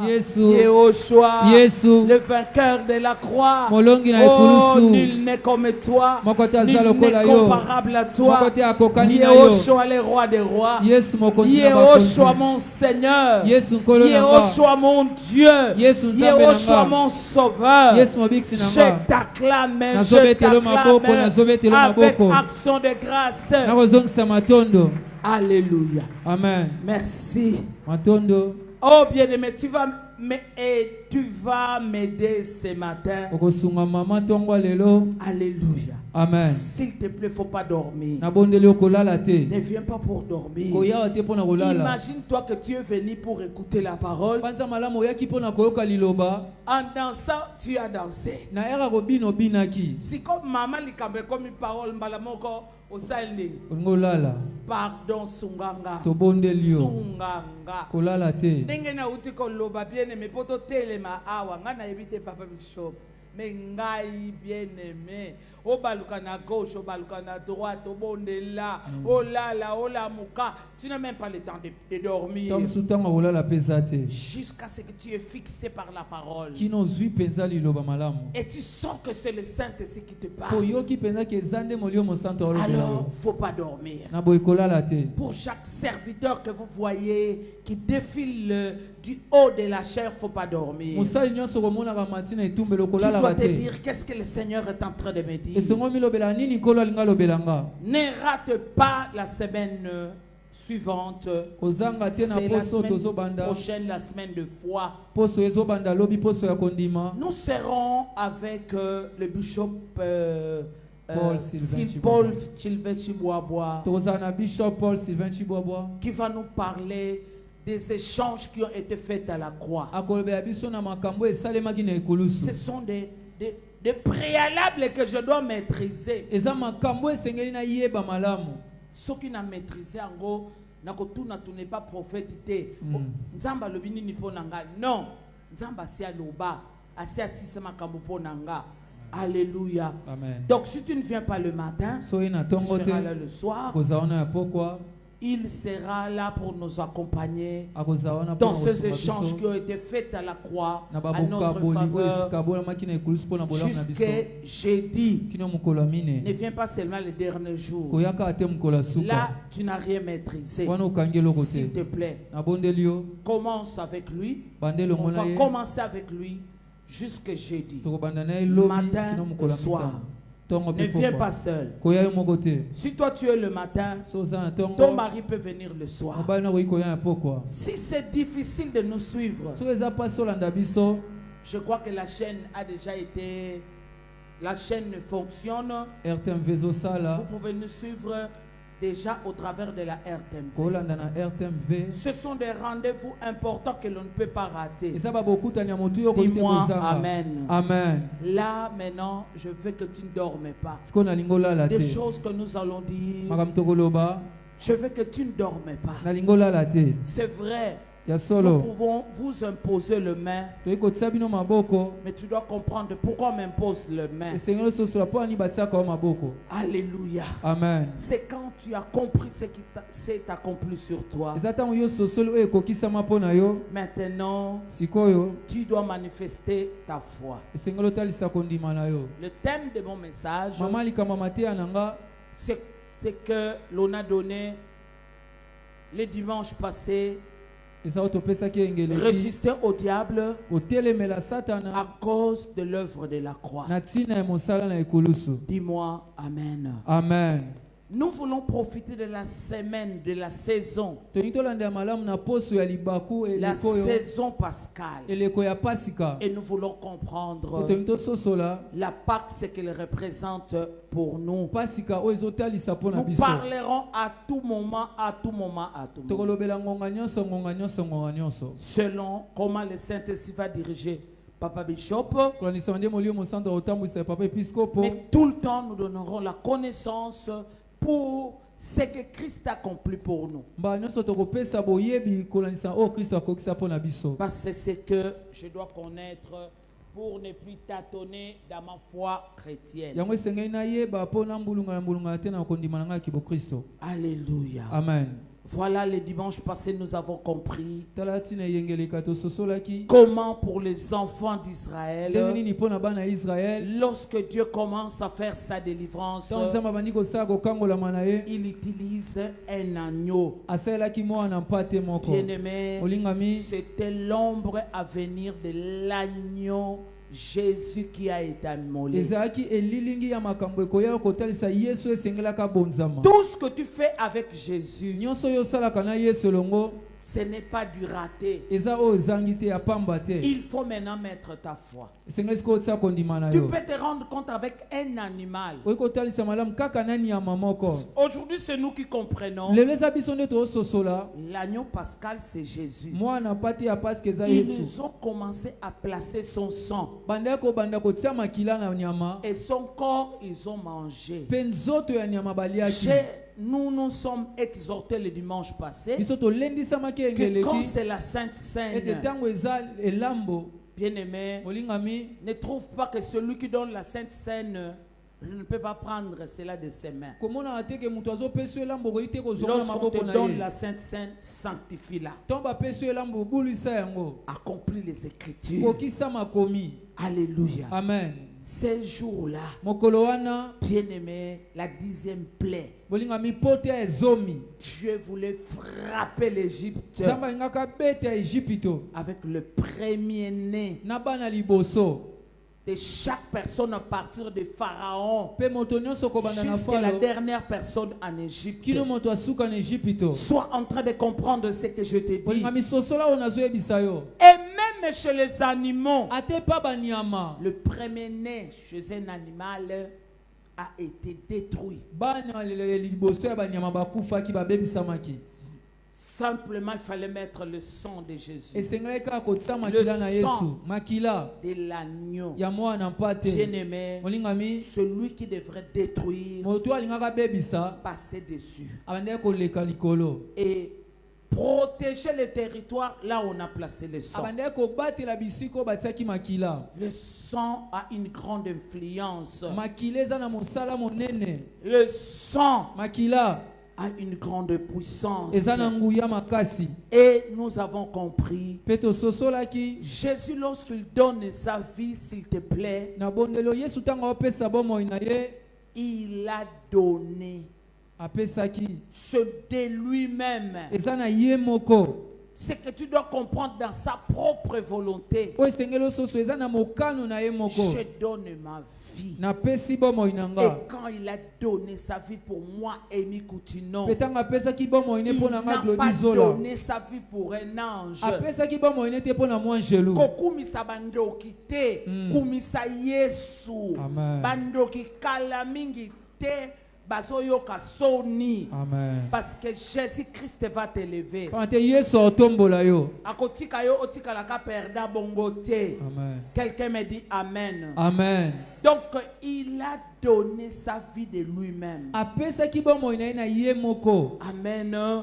Yehoshua, le vainqueur de la croix. Oh, nul n'est comme toi, nul n'est comparable à toi. Yehoshua, le roi des rois. Yehoshua, mon Seigneur. Yehoshua, mon Dieu. Yehoshua, mon sauveur. Je t'acclame, avec action de grâce. Alléluia. Amen. Merci. Oh bien-aimé, tu vas m'aider ce matin. Alléluia. Amen. S'il te plaît, il ne faut pas dormir. Ne viens pas pour dormir. Imagine-toi que tu es venu pour écouter la parole. En dansant, tu as dansé. Si comme maman lui comme une parole, au pardon, Sunganga. Sunganga. Ndenge na uti ko loba bien aimé poto telema awa ngana evite papa bishop. Mais ngai bien aimé. O baluka na gauche, o baluka na droite, o bondela, o lala, o la muka. Tu n'as même pas le temps de dormir. Jusqu'à ce que tu es fixé par la parole. Et tu sens que c'est le Saint-Esprit qui te parle. Alors, faut pas dormir. Pour chaque serviteur que vous voyez qui défile du haut de la chair, faut pas dormir. Tu dois te dire qu'est-ce que le Seigneur est en train de me dire. Ne rate pas la semaine suivante. C'est la semaine prochaine, la semaine de foi. Nous serons avec le bishop Paul Sylvain Chiboabois, qui va nous parler des échanges qui ont été faits à la croix. Ce sont des préalables que je dois maîtriser. Ce qui n'a maîtrisé en gros, tu n'es pas prophète. Nzamba lobini ni ponanga. Non. Nzamba si aloba. Asi asisa makambo ponanga. Alléluia. Amen. Donc si tu ne viens pas le matin, tu seras là le soir. Il sera là pour nous accompagner dans ces échanges qui ont été faits à la croix à notre faveur jusqu'à jeudi. Ne viens pas seulement le dernier jour. Là, tu n'as rien maîtrisé. S'il te plaît, commence avec lui. On va commencer avec lui jusqu'à jeudi, matin et soir. Ne viens pas seul. Si toi tu es le matin, ton mari peut venir le soir. Si c'est difficile de nous suivre, je crois que la chaîne a déjà été... La chaîne fonctionne. Vous pouvez nous suivre déjà au travers de la RTMV. Ce sont des rendez-vous importants que l'on ne peut pas rater. Dis-moi Amen. Amen. Là maintenant, je veux que tu ne dormes pas. Des choses que nous allons dire, je veux que tu ne dormes pas. C'est vrai. Nous pouvons vous imposer le main, mais tu dois comprendre pourquoi on m'impose le main. Alléluia. Amen. C'est quand tu as compris ce qui s'est accompli sur toi. Maintenant, tu dois manifester ta foi. Le thème de mon message, c'est que l'on a donné le dimanche passé. Résister au diable à cause de l'œuvre de la croix. Dis-moi Amen. Amen. Nous voulons profiter de la semaine, de la saison. La saison pascale. Et nous voulons comprendre la Pâque, ce qu'elle représente pour nous. Nous parlerons à tout moment, à tout moment, à tout moment. Selon comment le Saint-Esprit va diriger Papa Bishop. Mais tout le temps, nous donnerons la connaissance pour ce que Christ a accompli pour nous. Parce que c'est ce que je dois connaître pour ne plus tâtonner dans ma foi chrétienne. Alléluia. Amen. Voilà, le dimanche passé, nous avons compris comment pour les enfants d'Israël, lorsque Dieu commence à faire sa délivrance, il utilise un agneau. Bien-aimé, c'était l'ombre à venir de l'agneau Jésus qui a été immolé. Tout ce que tu fais avec Jésus, ce n'est pas du raté. Il faut maintenant mettre ta foi. Tu peux te rendre compte avec un animal. Aujourd'hui, c'est nous qui comprenons. L'agneau pascal, c'est Jésus. Ils ont commencé à placer son sang. Et son corps, ils ont mangé. Nous nous sommes exhortés le dimanche passé que quand c'est la Sainte Seine, bien-aimé, ne trouve pas que celui qui donne la Sainte Seine ne peut pas prendre cela de ses mains. Lorsqu'on te donne la Sainte Seine, sanctifie-la. Accomplis les Écritures. Alléluia. Amen. Ces jours-là, bien-aimé, la 10e plaie, Dieu voulait frapper l'Égypte avec le premier-né de chaque personne à partir de Pharaon jusqu'à la dernière personne en Égypte. Sois en train de comprendre ce que je te dis. Et même chez les animaux, le premier-né chez un animal a été détruit. Simplement, il fallait mettre le sang de Jésus. Le sang de l'agneau. Bien-aimé, celui qui devrait détruire, passer dessus. Et protéger le territoire là où on a placé le sang. Le sang a une grande influence. Le sang a une grande puissance. Et nous avons compris, Jésus, lorsqu'il donne sa vie, s'il te plaît, il a donné ce de lui-même. Ce que tu dois comprendre dans sa propre volonté. Je donne ma vie. Et quand il a donné sa vie pour moi, Amy Coutinon, il n'a pas donné sa vie pour un ange. Kokumisa bandoki te, kumisa Yesu. Bandoki kalamingi te. Amen. Parce que Jésus-Christ va t'élever. Quelqu'un me dit Amen. Amen. Donc il a donné sa vie de lui-même. Amen.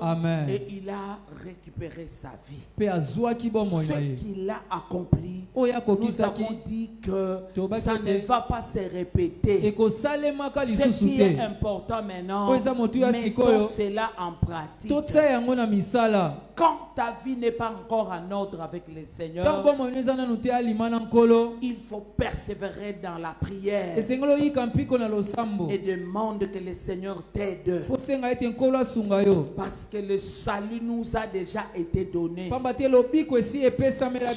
Amen. Et il a récupéré sa vie. Ce qu'il a accompli, nous avons dit que ça ne va pas se répéter. Ce qui est important maintenant, mettons cela en pratique. Quand ta vie n'est pas encore en ordre avec le Seigneur, il faut persévérer dans la prière et demande que le Seigneur t'aide, parce que le salut nous a déjà été donné.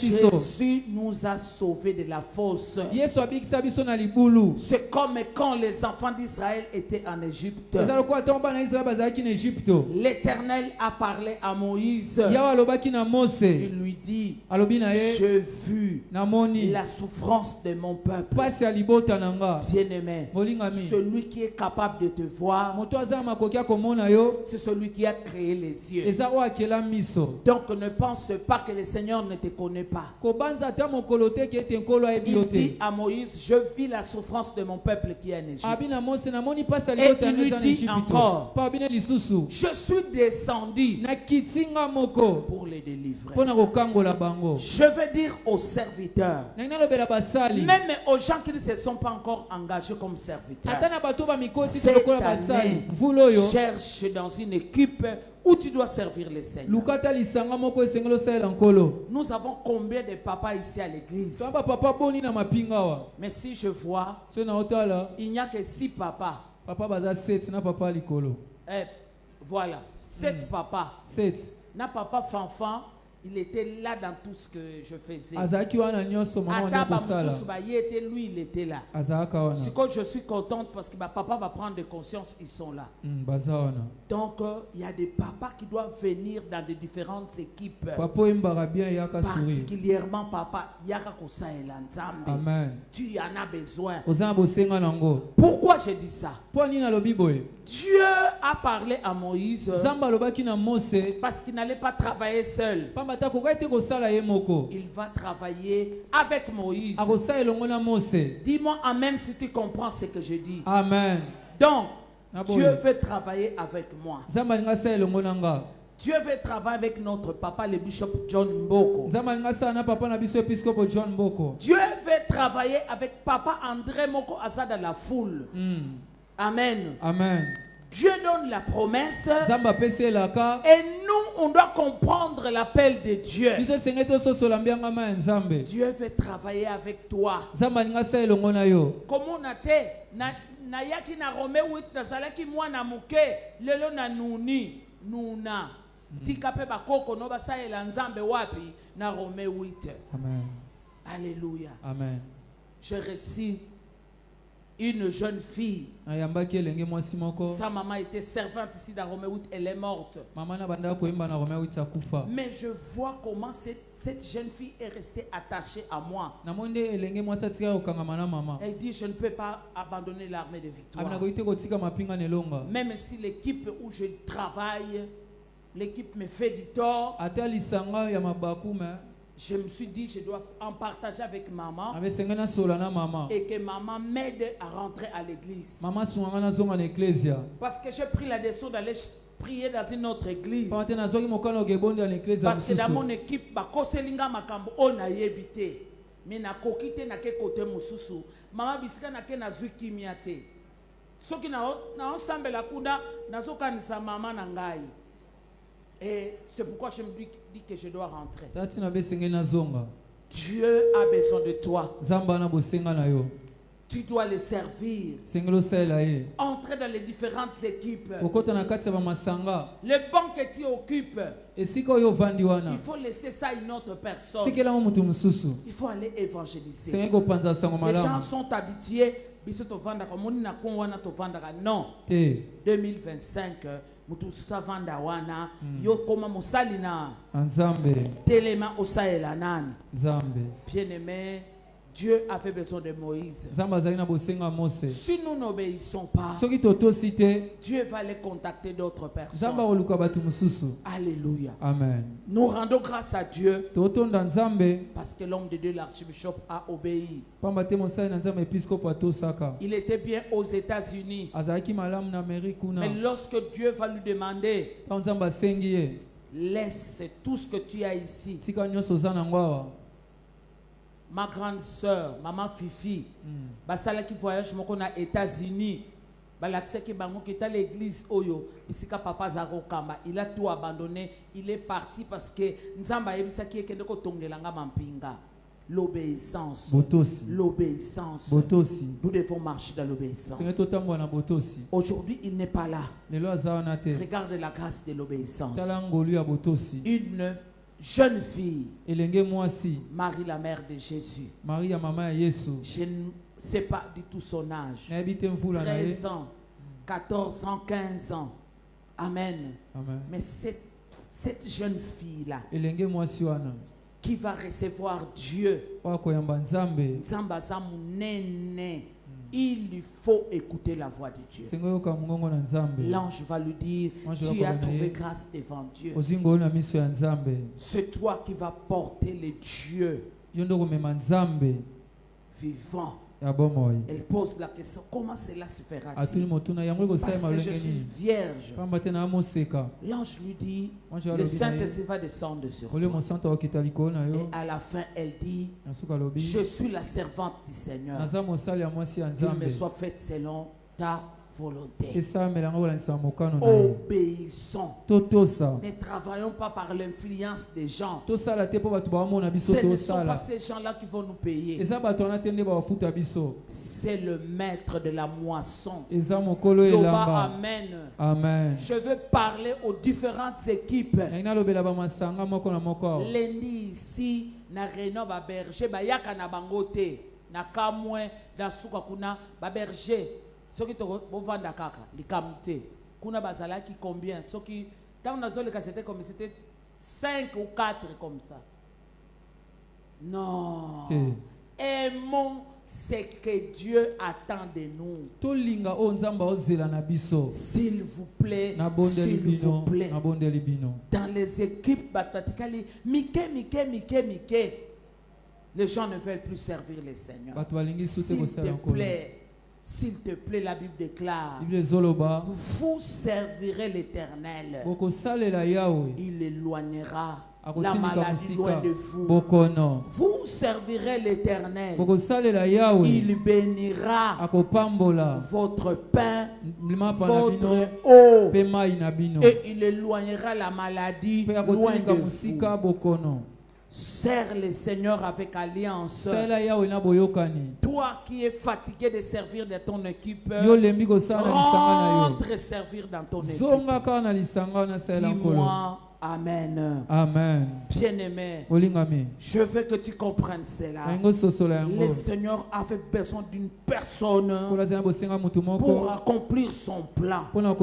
Jésus nous a sauvés de la fosse. C'est comme quand les enfants d'Israël étaient en Égypte. L'Éternel a parlé à Moïse. Il lui dit, j'ai vu la souffrance de mon peuple. Bien-aimé, celui qui est capable de te voir, c'est celui qui a créé les yeux. Donc ne pense pas que le Seigneur ne te connaît pas. Il dit à Moïse, je vis la souffrance de mon peuple qui est en Égypte. Et il lui dit encore, je suis descendu pour les délivrer. Je veux dire aux serviteurs, même aux gens qui ne se sont pas encore engagés comme serviteurs, cette année, cherche dans une équipe où tu dois servir les Seigneurs. Nous avons combien de papas ici à l'église? Mais si je vois, il n'y a que 6 papas. Voilà, 7 papas. 7. Na papa Fanfan, il était là dans tout ce que je faisais. Lui, il était là. Je suis contente parce que papa va prendre de conscience, ils sont là. Donc, il y a des papas qui doivent venir dans des différentes équipes. Particulièrement, papa, amen. Tu en as besoin. Pourquoi j'ai dit ça? Dieu a parlé à Moïse parce qu'il n'allait pas travailler seul. Il va travailler avec Moïse. Dis-moi amen si tu comprends ce que je dis. Amen. Donc, Dieu veut travailler avec moi. Dieu veut travailler avec notre papa, le bishop John Mboko. Dieu veut travailler avec papa André Moko Azad dans la foule. Amen. Amen. Dieu donne la promesse et nous, on doit comprendre l'appel de Dieu. Dieu veut travailler avec toi. Comment on a été na yaki na Rome 8 na zalaki mwana muke lelo na nuni nuna tikape bakoko no basaela nzambe wapi na Rome 8. Amen. Alléluia. Amen. Je récite une jeune fille. Sa maman était servante ici dans Rome 8, elle est morte. Mais je vois comment cette jeune fille est restée attachée à moi. Elle dit, je ne peux pas abandonner l'armée de victoire. Même si l'équipe où je travaille, l'équipe me fait du tort, je me suis dit, je dois en partager avec maman et que maman m'aide à rentrer à l'église. Parce que j'ai pris la décision d'aller prier dans une autre église. Parce que dans mon équipe, on a yébité. Mais na kokite na ke côté mususu. Maman bisika na ke na zuki miate. Soki na ensemble la kuda na zokanisa maman na ngai. Et c'est pourquoi je me dis que je dois rentrer. Dieu a besoin de toi. Tu dois le servir. Entrer dans les différentes équipes. Le banc que tu occupes, il faut laisser ça à une autre personne. Il faut aller évangéliser. Les gens sont habitués. Non. 2025. Mutusuta vanda wana yo koma musalina telema osaela nani bien-aimé. Dieu a fait besoin de Moïse. Si nous n'obéissons pas, Dieu va les contacter d'autres personnes. Alléluia. Amen. Nous rendons grâce à Dieu parce que l'homme de Dieu, l'archbishop, a obéi. Il était bien aux États-Unis. Mais lorsque Dieu va lui demander, laisse tout ce que tu as ici. Ma grande sœur, maman Fifi, basala qui voyage moko na États-Unis, balakse ki bango qui est l'église oyo, bisika papa zako kamba, il a tout abandonné, il est parti parce que nzamba yebisa ki ekende ko tongelanga mampinga. L'obéissance. L'obéissance. Nous devons marcher dans l'obéissance. Aujourd'hui, il n'est pas là. Regarde la grâce de l'obéissance. Une jeune fille, Marie la mère de Jésus, je ne sais pas du tout son âge, 13 ans, 14 ans, 15 ans, amen. Mais cette jeune fille-là, qui va recevoir Dieu, il lui faut écouter la voix de Dieu. L'ange va lui dire, tu as trouvé grâce devant Dieu. C'est toi qui vas porter les dieux vivants. Elle pose la question, comment cela se fera-t-il? Parce que je suis vierge. L'ange lui dit, le Saint-Esprit va descendre sur toi. Et à la fin, elle dit, je suis la servante du Seigneur. Qu'il me soit fait selon ta volonté. Obéissons. Ne travaillons pas par l'influence des gens. Ce ne sont pas ces gens-là qui vont nous payer. C'est le maître de la moisson. Amen. Amen. Je veux parler aux différentes équipes. Lundi ici, na réunion ba berger ba yaka na bangote na kamwe da suka kuna ba berger soki to bovanda kaka likamte kuna bazalaki combien soki tant na zole ka c'était comme c'était 5 ou 4 comme ça. Non. Aimons ce que Dieu attend de nous. S'il vous plaît, s'il vous plaît. Dans les équipes, les gens ne veulent plus servir les seigneurs. S'il te plaît, la Bible déclare, vous servirez l'Éternel. Il éloignera la maladie loin de vous. Vous servirez l'Éternel. Il bénira votre pain, votre eau, et il éloignera la maladie loin de vous. Sers le Seigneur avec alliance. Toi qui es fatigué de servir dans ton équipe, rentre servir dans ton équipe. Dis-moi Amen. Amen. Bien-aimé, je veux que tu comprennes cela. Le Seigneur avait besoin d'une personne pour accomplir son plan. Comme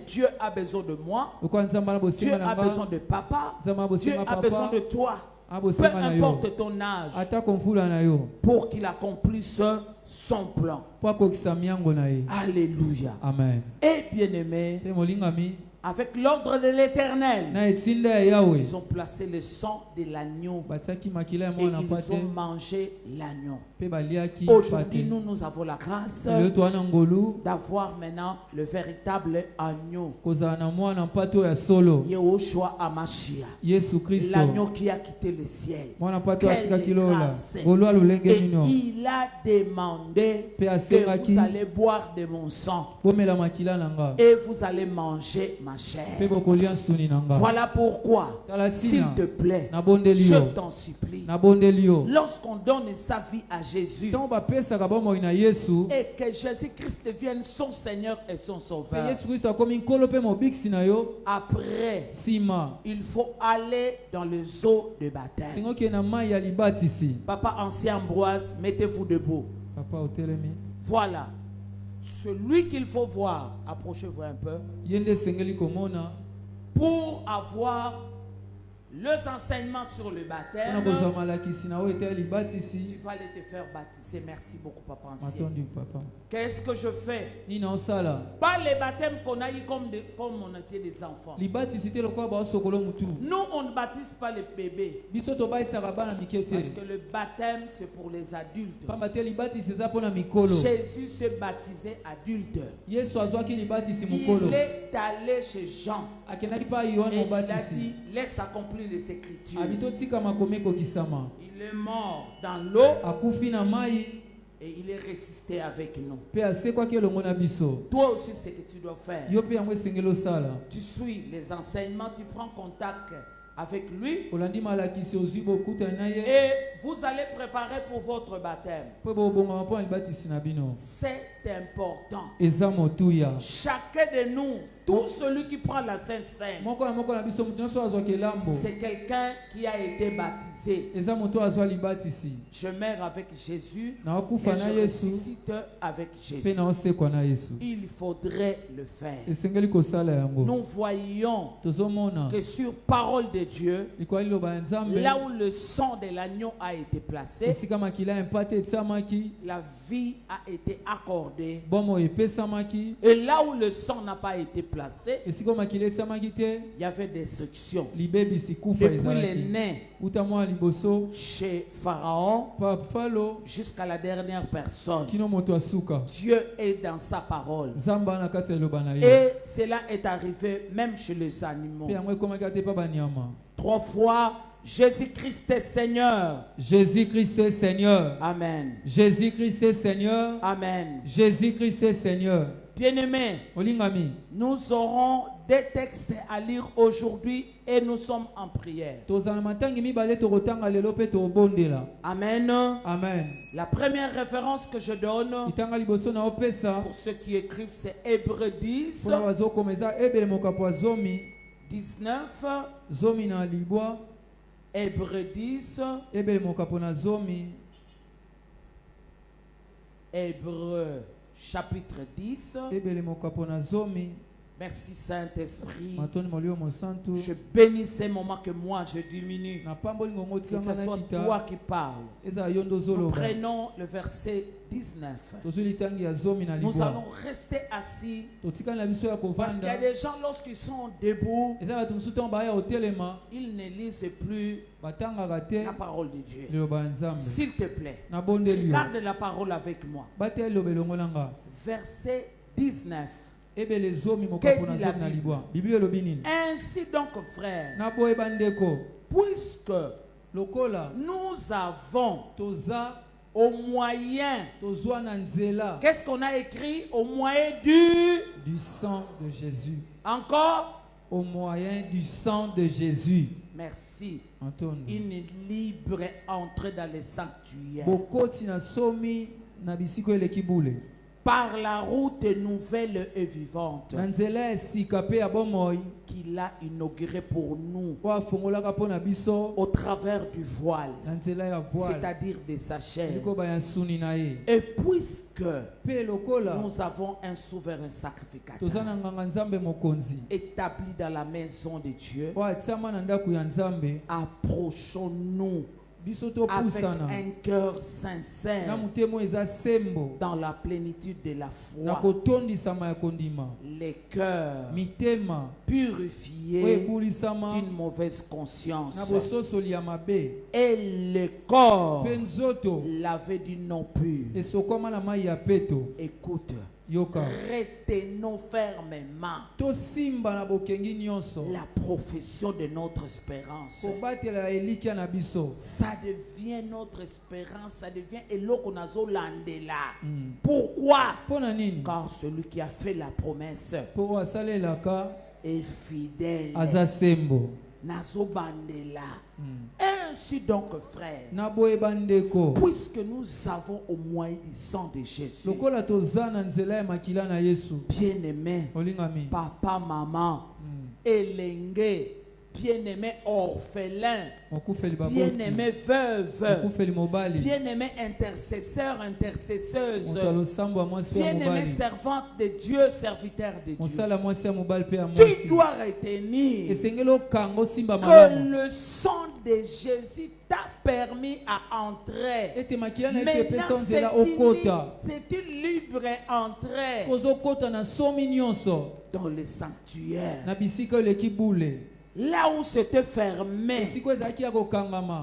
Dieu a besoin de moi, Dieu a besoin de papa, Dieu a besoin de toi. Peu importe ton âge, pour qu'il accomplisse son plan. Alléluia. Amen. Et bien-aimé, avec l'ordre de l'Éternel, ils ont placé le sang de l'agneau et ils ont mangé l'agneau. Aujourd'hui, nous avons la grâce d'avoir maintenant le véritable agneau. Yehoshua Amashia, l'agneau qui a quitté le ciel. Quelle grâce. Et il a demandé que vous allez boire de mon sang et vous allez manger ma chair. Voilà pourquoi, s'il te plaît, je t'en supplie, lorsqu'on donne sa vie à Jésus et que Jésus-Christ devienne son Seigneur et son Sauveur, après, il faut aller dans les eaux de baptême. Papa ancien Ambroise, mettez-vous debout. Voilà. Celui qu'il faut voir, approchez-vous un peu, pour avoir les enseignements sur le baptême. Tu vas aller te faire baptiser. Merci beaucoup, papa ancien. Qu'est-ce que je fais? Pas les baptêmes qu'on a eu comme on était des enfants. Nous, on ne baptise pas les bébés. Parce que le baptême, c'est pour les adultes. Jésus se baptisait adulte. Il est allé chez Jean. Et il a dit, laisse accomplir les Écritures. Il est mort dans l'eau et il est ressuscité avec nous. Toi aussi, ce que tu dois faire, tu suis les enseignements, tu prends contact avec lui et vous allez préparer pour votre baptême. C'est important. Chacun de nous, tout celui qui prend la Sainte Seine, c'est quelqu'un qui a été baptisé. Je meurs avec Jésus et je ressuscite avec Jésus. Il faudrait le faire. Nous voyons que sur parole de Dieu, là où le sang de l'agneau a été placé, la vie a été accordée. Et là où le sang n'a pas été placé, il y avait destruction. Depuis les nez chez Pharaon jusqu'à la dernière personne, Dieu est dans sa parole. Et cela est arrivé même chez les animaux. 3 fois, Jésus-Christ est Seigneur. Jésus-Christ est Seigneur. Amen. Jésus-Christ est Seigneur. Amen. Jésus-Christ est Seigneur. Bien-aimés, nous aurons des textes à lire aujourd'hui et nous sommes en prière. Amen. Amen. La première référence que je donne pour ceux qui écrivent, c'est Hébreux 10, 19. Hébreux 10. Hébreux chapitre 10. Merci Saint-Esprit. Je bénis ces moments que moi je diminue. Que ce soit toi qui parles. Nous prenons le verset 19. Nous allons rester assis. Parce qu'il y a des gens, lorsqu'ils sont debout, ils ne lisent plus la parole de Dieu. S'il te plaît, garde la parole avec moi. Verset 19. Ainsi donc, frère, puisque nous avons au moyen, qu'est-ce qu'on a écrit? Au moyen du sang de Jésus. Encore? Au moyen du sang de Jésus. Merci. Une libre entrée dans les sanctuaires. Par la route nouvelle et vivante qu'il a inaugurée pour nous au travers du voile, c'est-à-dire de sa chair. Et puisque nous avons un souverain sacrificateur établi dans la maison de Dieu, approchons-nous avec un cœur sincère dans la plénitude de la foi, les cœurs purifiés d'une mauvaise conscience et le corps lavé d'une eau pure. Écoute, retenons fermement la profession de notre espérance. Ça devient notre espérance, ça devient Elokonazo Landela. Pourquoi? Car celui qui a fait la promesse est fidèle. Nazo Bandela. Ainsi donc, frère, puisque nous avons au moyen du sang de Jésus, bien-aimé, papa, maman, Elenge, bien-aimé orphelin, bien-aimé veuve, bien-aimé intercesseur, intercesseuse, bien-aimé servante de Dieu, serviteur de Dieu, tu dois retenir que le sang de Jésus t'a permis à entrer. Maintenant, c'est une libre entrée dans le sanctuaire. Là où c'était fermé,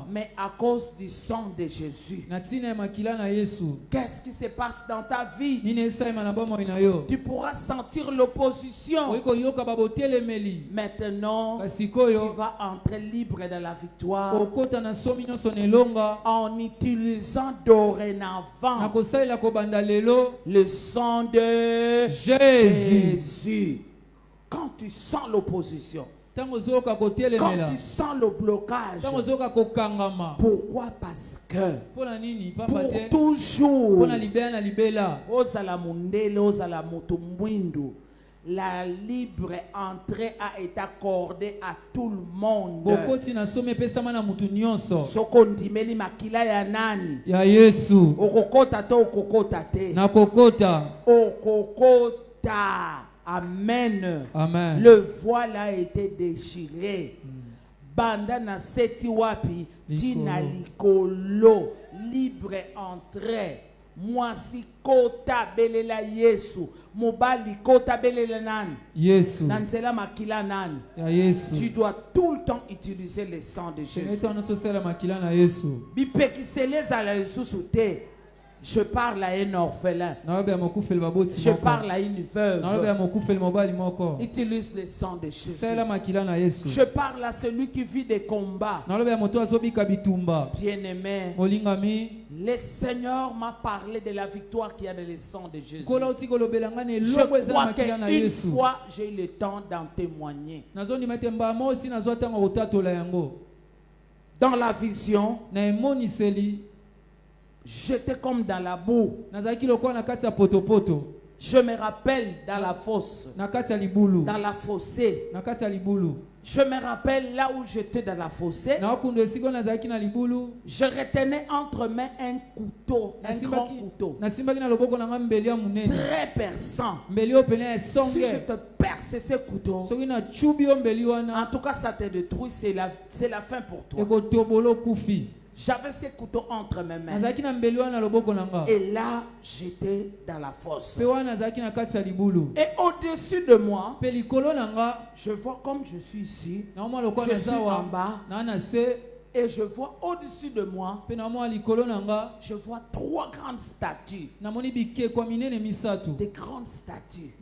mais à cause du sang de Jésus, qu'est-ce qui se passe dans ta vie? Tu pourras sentir l'opposition. Maintenant, tu vas entrer libre dans la victoire en utilisant dorénavant le sang de Jésus. Quand tu sens l'opposition, quand tu sens le blocage, pourquoi? Parce que pour toujours, la libre entrée a été accordée à tout le monde. Sokondimeli makila ya nani? Ya Yesu. Okokota to okokota te. Nakokota. Okokota. Amen. Amen. Le voile a été déchiré. Banda na seti wapi tina likolo, libre entrée. Mwasi kota belela Yesu, mobali kota belela nani? Yesu. Nansela makila nani? Ya Yesu. Tu dois tout le temps utiliser le sang de Jésus. Yesu. Bipekisele za la Yesu te. Je parle à un orphelin. Je parle à une veuve. Utilise le sang de Jésus. Je parle à celui qui vit des combats. Bien-aimé, le Seigneur m'a parlé de la victoire qu'il y a dans le sang de Jésus. Je crois qu'une fois, j'ai eu le temps d'en témoigner. Dans la vision, j'étais comme dans la boue. Je me rappelle dans la fosse, dans la fossée. Je me rappelle là où j'étais dans la fossée. Je retenais entre mains un couteau, un grand couteau. Très perçant. Si je te perce ce couteau, en tout cas ça te détruit, c'est la fin pour toi. J'avais ce couteau entre mes mains. Et là, j'étais dans la fosse. Et au-dessus de moi, je vois comme je suis ici, je suis en bas, et je vois au-dessus de moi, je vois 3 grandes statues. Des grandes statues.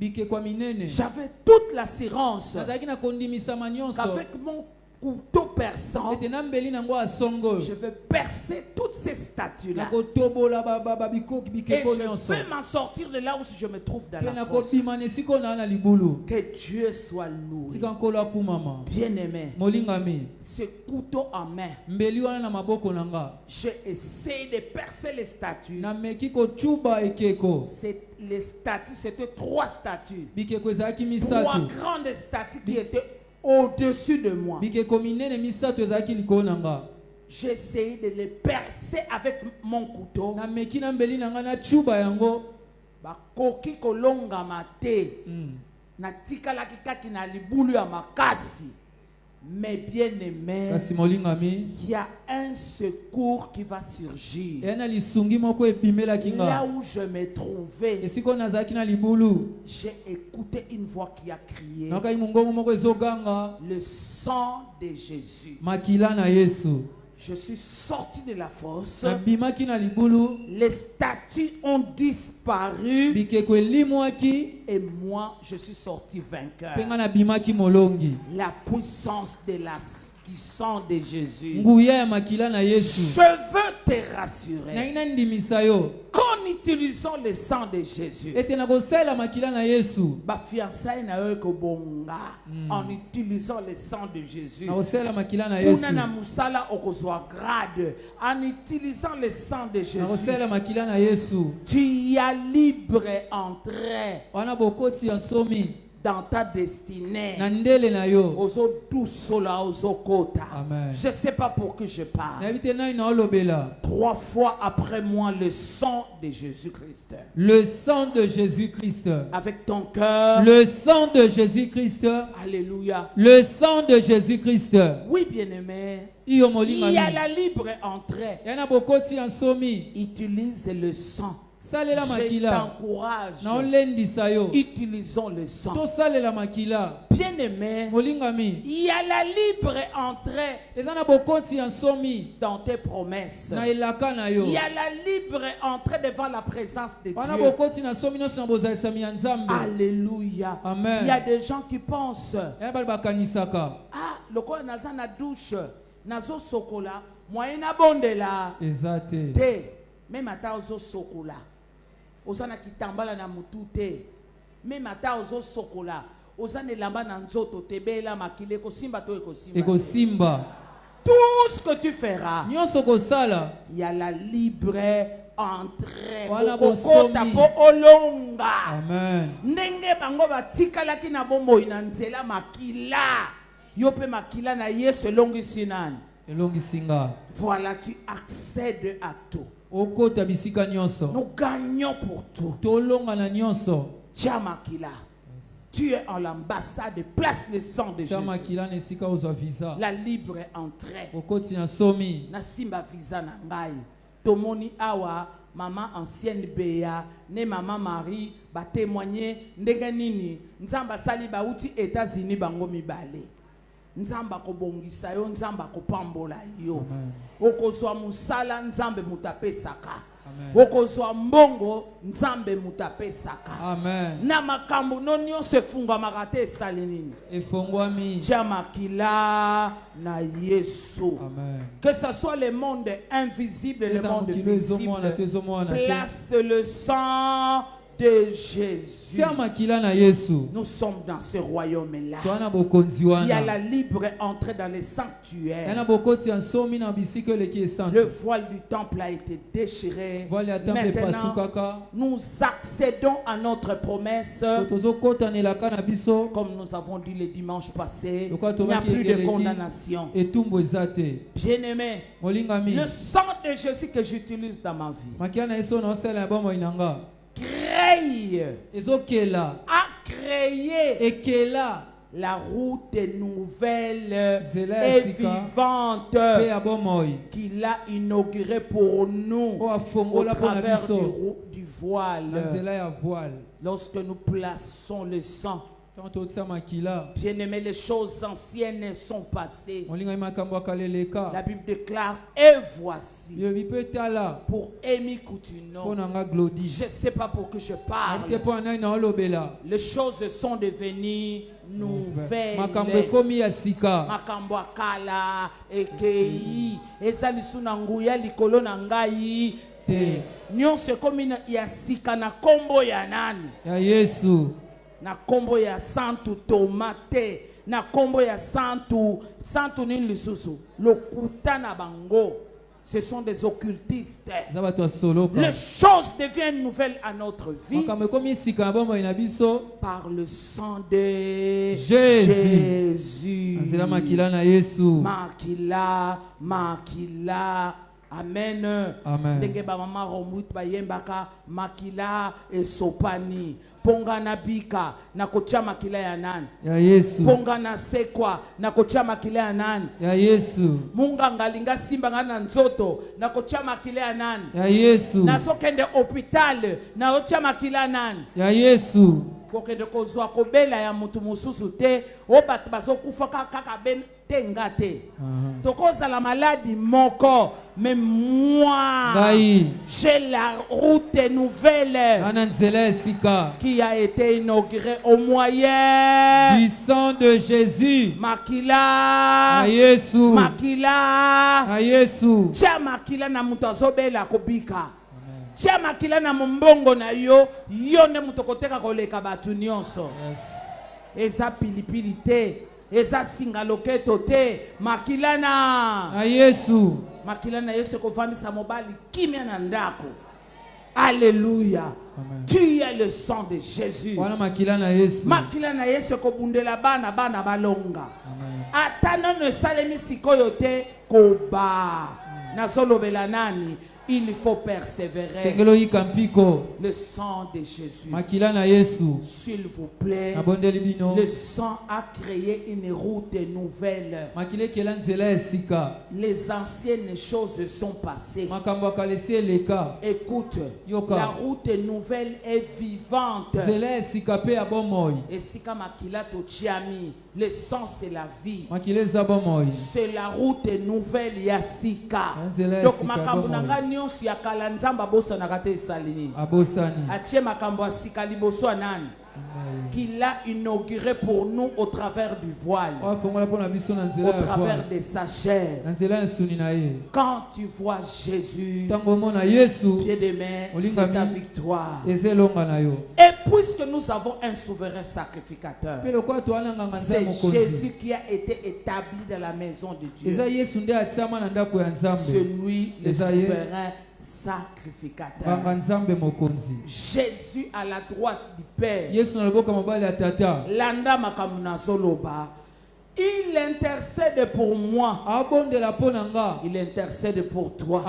J'avais toute l'assurance qu'avec mon couteau perçant, je vais percer toutes ces statues-là. Et je vais m'en sortir de là où je me trouve dans la fosse. Que Dieu soit loué. Bien-aimé, ce couteau en main, j'ai essayé de percer les statues. Les statues, c'était 3 statues. 3 grandes statues qui étaient au-dessus de moi. J'ai essayé de les percer avec mon couteau. Bakoki kolonga mate. Na tika la kikaki na libulu ya makasi. Mais bien aimé, il y a un secours qui va surgir. Là où je me trouvais, j'ai écouté une voix qui a crié: le sang de Jésus. Je suis sorti de la fosse. Les statues ont disparu. Et moi, je suis sorti vainqueur. La puissance du sang de Jésus. Je veux te rassurer qu'en utilisant le sang de Jésus, en utilisant le sang de Jésus, en utilisant le sang de Jésus, tu as libre entrée dans ta destinée. Je ne sais pas pour qui je parle. 3 fois après moi, le sang de Jésus-Christ. Le sang de Jésus-Christ. Avec ton cœur. Le sang de Jésus-Christ. Alléluia. Le sang de Jésus-Christ. Oui, bien-aimé. Il y a la libre entrée. Utilise le sang. Je t'encourage. Utilisons le sang. Bien-aimé, il y a la libre entrée dans tes promesses. Il y a la libre entrée devant la présence de Dieu. Alléluia. Amen. Il y a des gens qui pensent: ah, le quoi naza na douche, nazo sokola, moyen na bondela. Te, même ata ozo sokola. Osana kitambala na mutute. Même ata ozo sokola. Osana lamba na nzoto tebela makile ko simba to eko simba. Tout ce que tu feras, il y a la libre entrée. Amen. Nenge bango batikala ki na bombo ina nzela makila. Yope makila na Yesu longi sinan. Voilà, tu accèdes à tout. Nous gagnons pour tout. Tiens makila. Tu es en l'ambassade, place le sang de Jésus. La libre entrée. Na simba visa na ngai. Tomoni awa maman ancienne Béa, ne maman Marie, ba témoigner ndenge nini nzamba sali ba uti États-Unis bango mibale. Nzamba ko bongisa yo, nzamba ko pambola yo. Okozwa musala nzambe mutapesaka. okozwa mbongo nzambe mutapesaka. Amen. Na makambo nonyo se funga makate esali nini? Efongwami. Tia makila na Yesu. Amen. Que ce soit le monde invisible, le monde visible, place le sang de Jésus. Nous sommes dans ce royaume-là. Il y a la libre entrée dans les sanctuaires. Le voile du temple a été déchiré. Maintenant, nous accédons à notre promesse. Comme nous avons dit le dimanche passé, il n'y a plus de condamnation. Bien-aimé, le sang de Jésus que j'utilise dans ma vie a créé la route nouvelle et vivante qu'il a inaugurée pour nous au travers du voile. Lorsque nous plaçons le sang, bien-aimé, les choses anciennes sont passées. La Bible déclare, et voici, pour Amy Coutinho, je ne sais pas pour que je parle, les choses sont devenues nouvelles. Makambo akala ekei ezali sunanguya likolo na ngai te. Nyonso komi ya sika na kombo ya nani? Ya Yesu. Na kombo ya santu tomate, na kombo ya santu nini lisusu lokuta na bango. Ce sont des occultistes. Les choses deviennent nouvelles à notre vie par le sang de Jésus. Makila. Amen. Ndenge ba mama romut ba yembaka makila esopani. Ponga na bika na kocha makila ya nani? Ya Yesu. Ponga na sekwa na kocha makila ya nani? Ya Yesu. Munga ngalinga simba ngana nzoto na kocha makila ya nani? Ya Yesu. Na sokende hospital na kocha makila ya nani? Ya Yesu. Kokende kozwa kobela ya mutu mususu te o bat bazokufa kaka ben tengate. Tokoza la maladie moko, mais moi j'ai la route nouvelle qui a été inaugurée au moyen du sang de Jésus. Makila Yesu. Makila Yesu. Tia makila na mutu azobela kobika. Tia makila na mbongo na yo nde mutu koteka koleka batu nyonso. Eza pilipili te. Eza singaloketo te. Makila na Yesu. Makila na Yesu kovandisa mobali kimia na ndako. Alléluia. Tu es le sang de Jésus. Makila na Yesu. Makila na Yesu kobundela bana balonga. Atana ne salemi sikoyo te koba. Na solo belanani. Il faut persévérer. Le sang de Jésus. S'il vous plaît. Le sang a créé une route nouvelle. Les anciennes choses sont passées. Écoute, la route nouvelle est vivante. Et si le sang c'est la vie. C'est la route nouvelle yasika. Donc makambo nanga nyonso ya kala nzamba bosa na kate salini. Atie makambo asika liboso nani? Qu'il a inauguré pour nous au travers du voile, au travers de sa chair. Quand tu vois Jésus, pied de main, c'est ta victoire. Et puisque nous avons un souverain sacrificateur, c'est Jésus qui a été établi dans la maison de Dieu. C'est lui le souverain sacrificateur. Jésus à la droite du Père. Landa makamuna soloba. Il intercède pour moi. Il intercède pour toi.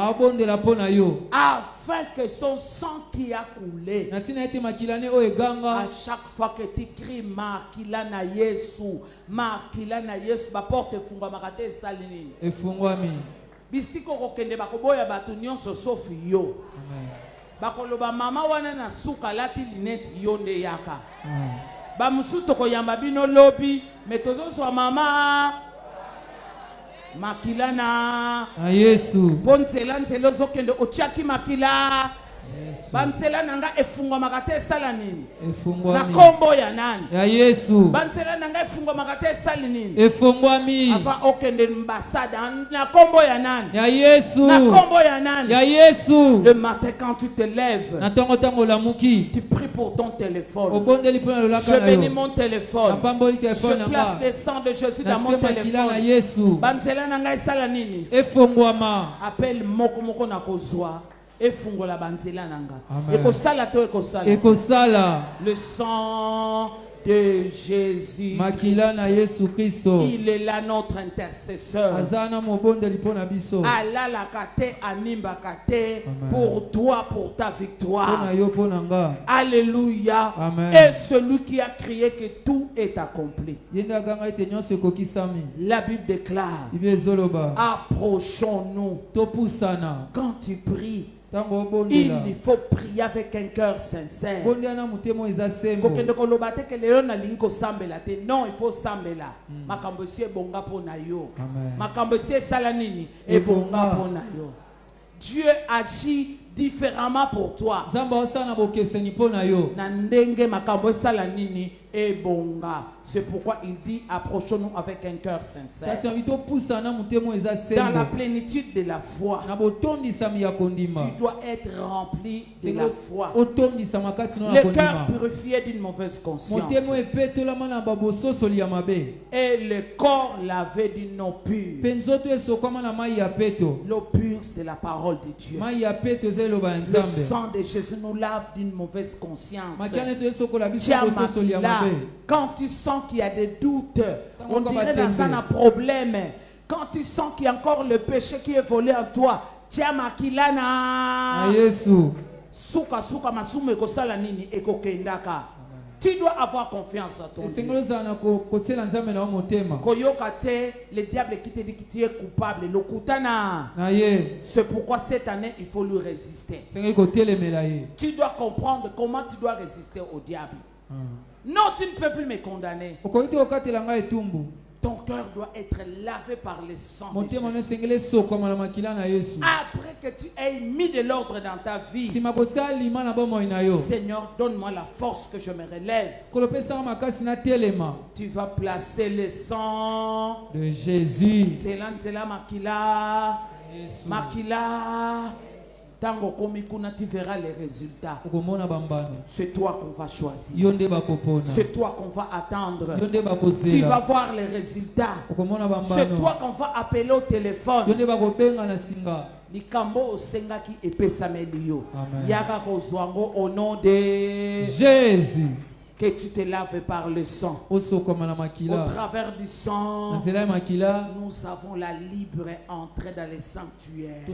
Afin que son sang qui a coulé, à chaque fois que tu cries Makila na Yesu, ma porte funga makate salini. Bisiko kokende bakoboya batu nyonso sauf yo. Bakoloba mama wana na suka lati linete yonde yaka. Ba musuto ko yamba bino lobi metozo so mama makila na Yesu. Bonzela nzela zokende otiaki makila. Banzela nanga efungwa makate sala nini? Na kombo ya nani? Ya Yesu. Banzela nanga efungwa makate sala nini? Efungwa mi. Afa okende mbasada na kombo ya nani? Ya Yesu. Na kombo ya nani? Ya Yesu. Le matin quand tu te lèves, na tongo tango la muki. Tu pries pour ton téléphone. Je bénis mon téléphone. Je place le sang de Jésus dans mon téléphone. Banzela nanga sala nini? Efungwa ma. Appelle moko moko na kozwa. Efungola banzela nanga. Ekosala to ekosala. Ekosala. Le sang de Jésus. Makila na Yesu Christo. Il est là notre intercesseur. Azana mobonde lipona biso. Allah la kate animba kate pour toi pour ta victoire. Alléluia. Et celui qui a crié que tout est accompli. La Bible déclare. Approchons-nous. Quand tu pries, il faut prier avec un cœur sincère. Non, il faut sambela. Dieu agit différemment pour toi. C'est pourquoi il dit approchons-nous avec un cœur sincère. Dans la plénitude de la foi, tu dois être rempli de la foi. Le cœur purifié d'une mauvaise conscience et le corps lavé d'une eau pure. L'eau pure, c'est la parole de Dieu. Le sang de Jésus nous lave d'une mauvaise conscience. Quand tu sens qu'il y a des doutes, on dirait dans un problème. Quand tu sens qu'il y a encore le péché qui est volé en toi, tiens makilana. Suka suka masume kosala nini ekokendaka. Tu dois avoir confiance en ton Dieu. Le diable qui te dit que tu es coupable, le kutana. C'est pourquoi cette année il faut lui résister. Tu dois comprendre comment tu dois résister au diable. Non, tu ne peux plus me condamner. Ton cœur doit être lavé par le sang de Jésus. Après que tu aies mis de l'ordre dans ta vie, Seigneur, donne-moi la force que je me relève. Tu vas placer le sang de Jésus. Makila. Tango komikuna, tu verras les résultats. C'est toi qu'on va choisir. C'est toi qu'on va attendre. Tu vas voir les résultats. C'est toi qu'on va appeler au téléphone. Likambo osengaki epesameliyo. Yaka kozwango au nom de Jésus. Que tu te laves par le sang. Au travers du sang, nous avons la libre entrée dans les sanctuaires.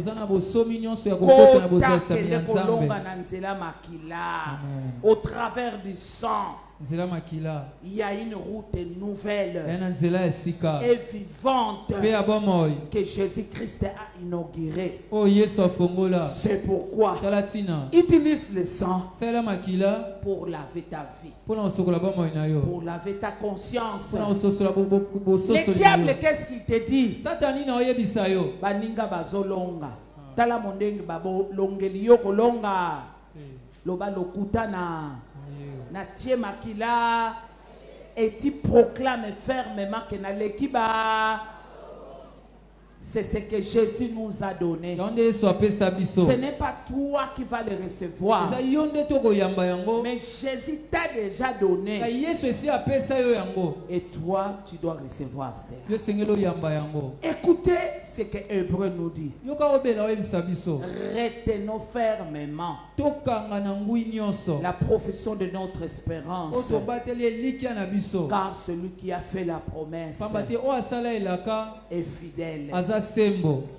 Au travers du sang, il y a une route nouvelle et vivante que Jésus-Christ a inaugurée. C'est pourquoi utilise le sang pour laver ta vie, pour laver ta conscience. Le diable, qu'est-ce qu'il te dit? Baninga bazolonga. Tala mondenge babo longeli yo kolonga. Loba lokutana. Natie makila. Et tu proclames fermement que na lekiba. C'est ce que Jésus nous a donné. Ce n'est pas toi qui vas le recevoir. Mais Jésus t'a déjà donné. Et toi, tu dois recevoir ça. Écoutez ce que Hébreu nous dit. Retenons fermement la profession de notre espérance. Car celui qui a fait la promesse est fidèle.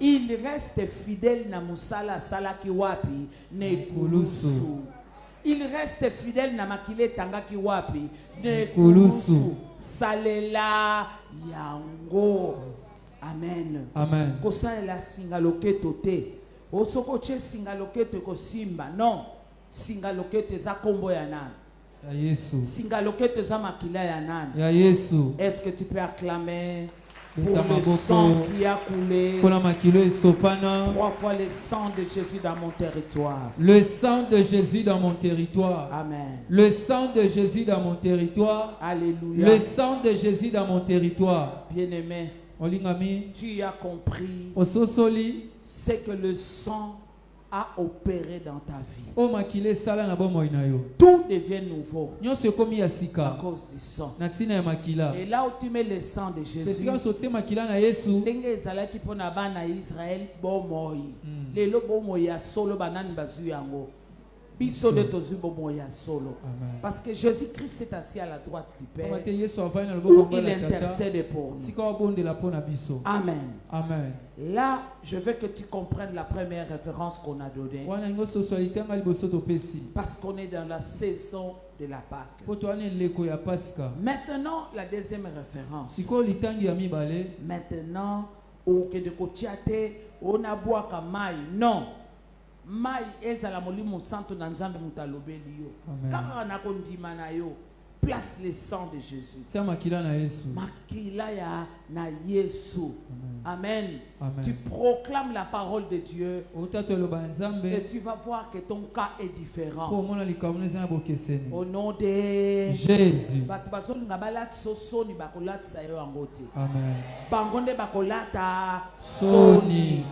Il reste fidèle na musala sala kiwapi ne kulusu. Il reste fidèle na makile tanga kiwapi ne kulusu. Salela yango. Amen. Amen. Kosa la singaloketo te. Osoko che singaloketo ko simba. Non. Singaloketo za kombo ya nani? Ya Yesu. Singaloketo za makila ya nani? Ya Yesu. Est-ce que tu peux acclamer pour le sang qui a coulé, 3 fois le sang de Jésus dans mon territoire. Le sang de Jésus dans mon territoire. Amen. Le sang de Jésus dans mon territoire. Alléluia. Le sang de Jésus dans mon territoire. Bien-aimé, tu as compris ce que le sang a opéré dans ta vie. Tout devient nouveau à cause du sang. Et là où tu mets le sang de Jésus, parce que Jésus-Christ est assis à la droite du Père où il intercède pour nous. Amen. Amen. Là, je veux que tu comprennes la première référence qu'on a donnée. Parce qu'on est dans la saison de la Pâque. Maintenant, la deuxième référence. Maintenant, on a boit comme maï. Non. Mai ezala molimo santo na nzambe mutalobeli yo. Kaka na kondima na yo. Place le sang de Jésus. Makila ya na Yesu. Amen. Amen. Tu proclames la parole de Dieu. Et tu vas voir que ton cas est différent. Au nom de Jésus. Amen. Bangonde bakolata Soni.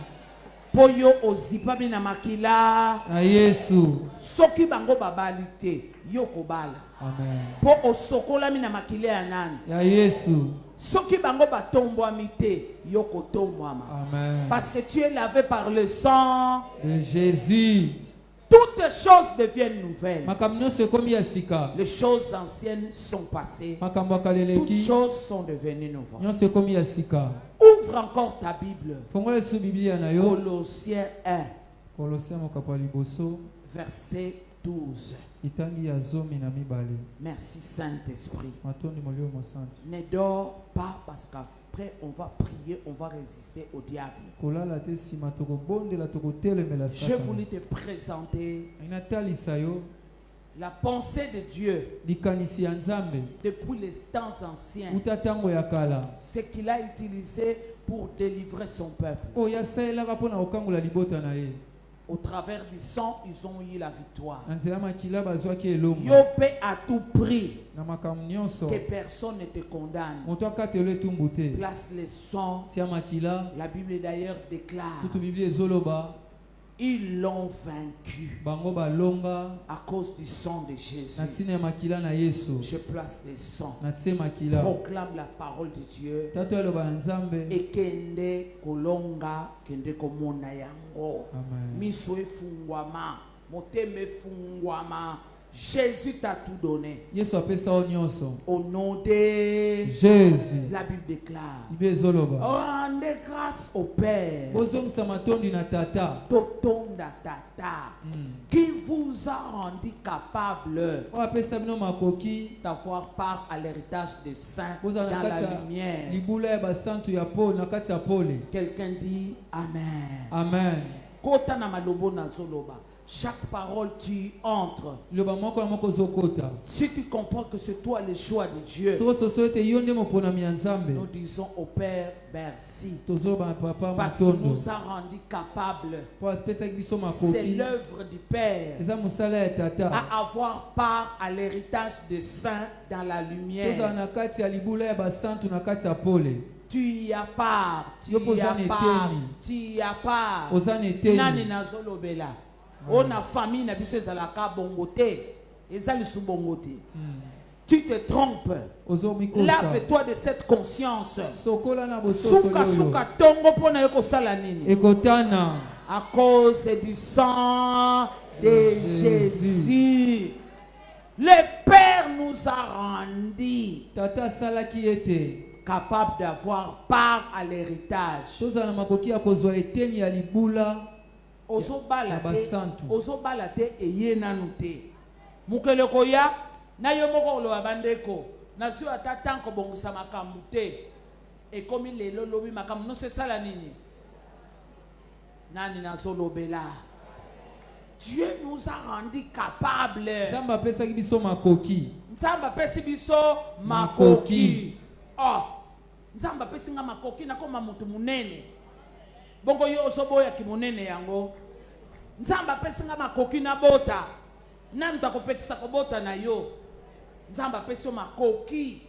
Poyo ozipa bina makila na Yesu. Soki bango babalite yoko bala. Amen. Po osokola mina makile ya nani ya Yesu. Soki bango batombo amite yoko tombwama. Amen. Parce que tu es lavé par le sang de Jésus. Toutes choses deviennent nouvelles. Les choses anciennes sont passées. Toutes choses sont devenues nouvelles. Ouvre encore ta Bible. Colossiens 1. Verset 12. Merci Saint-Esprit. Ne dors pas parce qu'après on va prier, on va résister au diable. Je voulais te présenter la pensée de Dieu depuis les temps anciens, ce qu'il a utilisé pour délivrer son peuple. Au travers du sang, ils ont eu la victoire. Yopé à tout prix que personne ne te condamne. Place le sang. La Bible d'ailleurs déclare ils l'ont vaincu à cause du sang de Jésus. Je place le sang. Proclame la parole de Dieu. Et kende kolonga kende komona yango. Miso efungwama, moteme fungwama. Jésus t'a tout donné. Au nom de Jésus. La Bible déclare. Rendez grâce au Père. Totonda tata. Qui vous a rendu capable d'avoir part à l'héritage des saints dans la lumière. Quelqu'un dit Amen. Amen. Kota na malobo na zoloba. Chaque parole tu entres. Si tu comprends que c'est toi le choix de Dieu, nous disons au Père merci. Parce qu'il nous a rendu capables. C'est l'œuvre du Père à avoir part à l'héritage des saints dans la lumière. Tu y as part. Tu y as part. Tu y as part. Nani nazolobela. On a famille na biso ezalaka bongote ezali sous bongote. Tu te trompes. Lave-toi de cette conscience. Suka tongo pona yoko sala nini. À cause du sang de Jésus. Le Père nous a rendu capable d'avoir part à l'héritage. Ozobala te eye nanu te. Mukele koya na yo moko lo bandeko na su ata tanko bongusa makambu te. E komi lelo lobi makambu no se sala nini. Nani na solobela. Dieu nous a rendu capables. Nzamba pesa biso makoki. Oh. nzamba pesinga makoki na koma mutu munene bongo yo osoboya ki munene yango nzamba pesinga makoki na bota nani bakopekisa kobota na yo nzamba peso makoki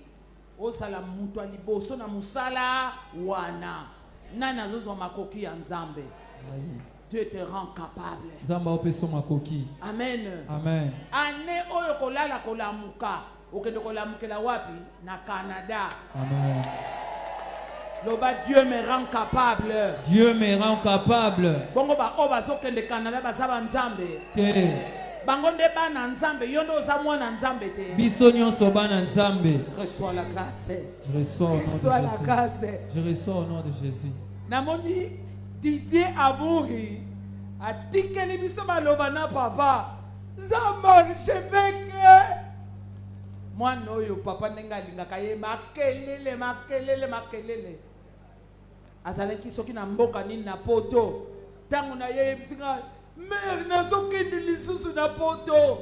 osala mutu aliboso na musala wana nani azozwa makoki ya nzambe. Dieu te rend capable. Nzamba opeso makoki. Amen. Amen. Ane oyo kolala kolamuka okende kolamukela wapi na Canada. Amen. Loba Dieu me rend capable. Dieu me rend capable. Bongo ba oba sokende Canada bazaba nzambe. Te. Bango nde bana nzambe yondo za mwana nzambe te. Biso nyonso bana nzambe. Reçois la grâce. Je reçois au nom de Jésus. Reçois la grâce. Je reçois au nom de Jésus. Namoni Didier Abouri a tikeli biso maloba na papa. Zamba cheveke. Mwana oyo papa nenga lingaka ye makelele. Azalaki soki na mboka nini na poto. Tangu na ye bisinga mère nazokende lisusu na poto.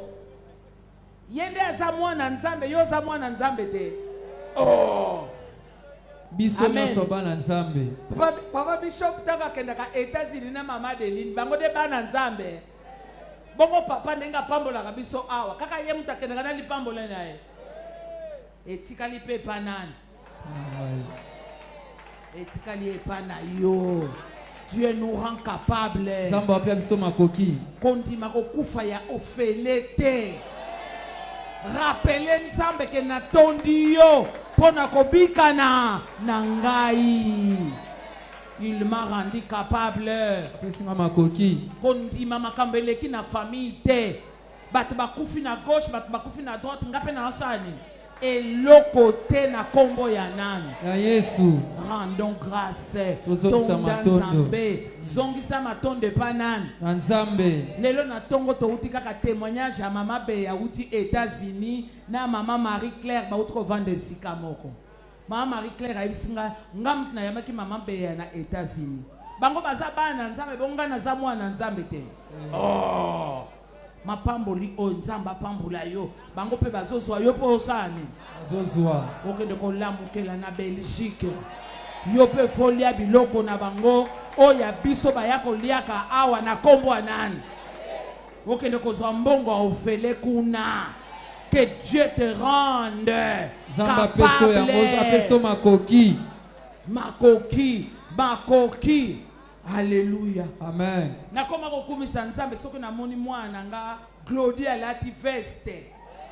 Yende aza mwana nzambe yo za mwana nzambe te. Oh. Biso nyonso bana nzambe. Papa Bishop taka kendaka États-Unis na mama Deline bango de bana nzambe. Bongo papa nenga pambola ka biso awa kaka ye muta kendaka na lipambola na ye. Etikali pe panani. Etikali e pana yo. Dieu nous rend capable. Nzamba apia biso makoki. Kondima kokufa ya ofelete. Rappelez nzambe ke na tondi yo pona kobika na ngai. Il m'a rendu capable. Pesinga makoki. Kondima makambeleki na famille te. Batu bakufi na gauche, batu bakufi na droite, ngape na osani. Et le côté na kombo ya nani. Ya Yesu. Rendons grâce. Tozongisa matondo. Zongisa matondo panan. Nzambe. Lelo na tongo to uti kaka témoignage ya mama be ya uti États-Unis na mama Marie-Claire ba utro vendre sika moko. Mama Marie-Claire ayisinga ngam na yamaki mama be ya na États-Unis. Bango baza bana nzambe bonga na za mwana nzambe te. Oh. Mapamboli o nzamba pambola yo bango pe bazozwa yo po osani bazozwa okende ko lamukela na Belgique yo pe folia biloko na bango o ya biso ba yako liaka awa na kombo nani okende ko zwa mbongo ofele kuna que Dieu te rende nzamba peso ya moza peso makoki. Alléluia. Amen. Na koma kokumisa nzambe soko na moni mwana nga Claudia lati veste.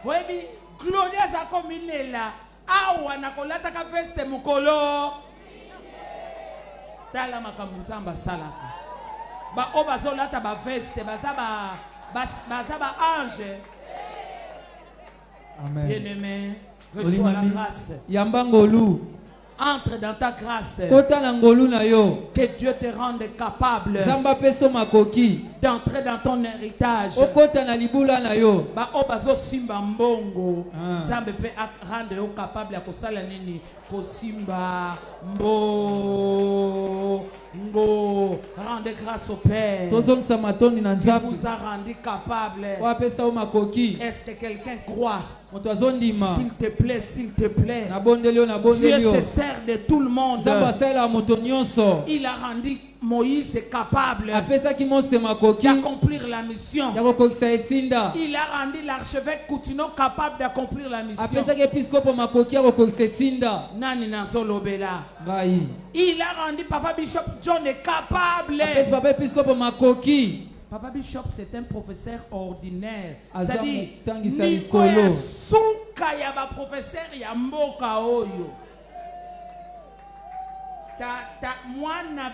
Webi Claudia za komilela awa na kolata ka veste mukolo. Tala makambo nzamba salaka. Ba oba zolata ba veste bazaba ange. Amen. Bien-aimé, reçois la grâce. Yambangolu. Entre dans ta grâce. Que Dieu te rende capable d'entrer dans ton héritage. Ba obazo simba mbongo. Nzambe pe rendre yo capable ya kosala nini? Kosimba mbongo. Rende grâce au Père. Il vous a rendu capable. Est-ce que quelqu'un croit? S'il te plaît, Dieu se sert de tout le monde. Il a rendu Moïse capable d'accomplir la mission. Il a rendu l'archevêque Coutinho capable d'accomplir la mission. Il a rendu Papa Bishop John capable. Papa Bishop, c'est un professeur ordinaire. C'est-à-dire, niveau ya suka ya ba professeur ya mboka oyo. Mwana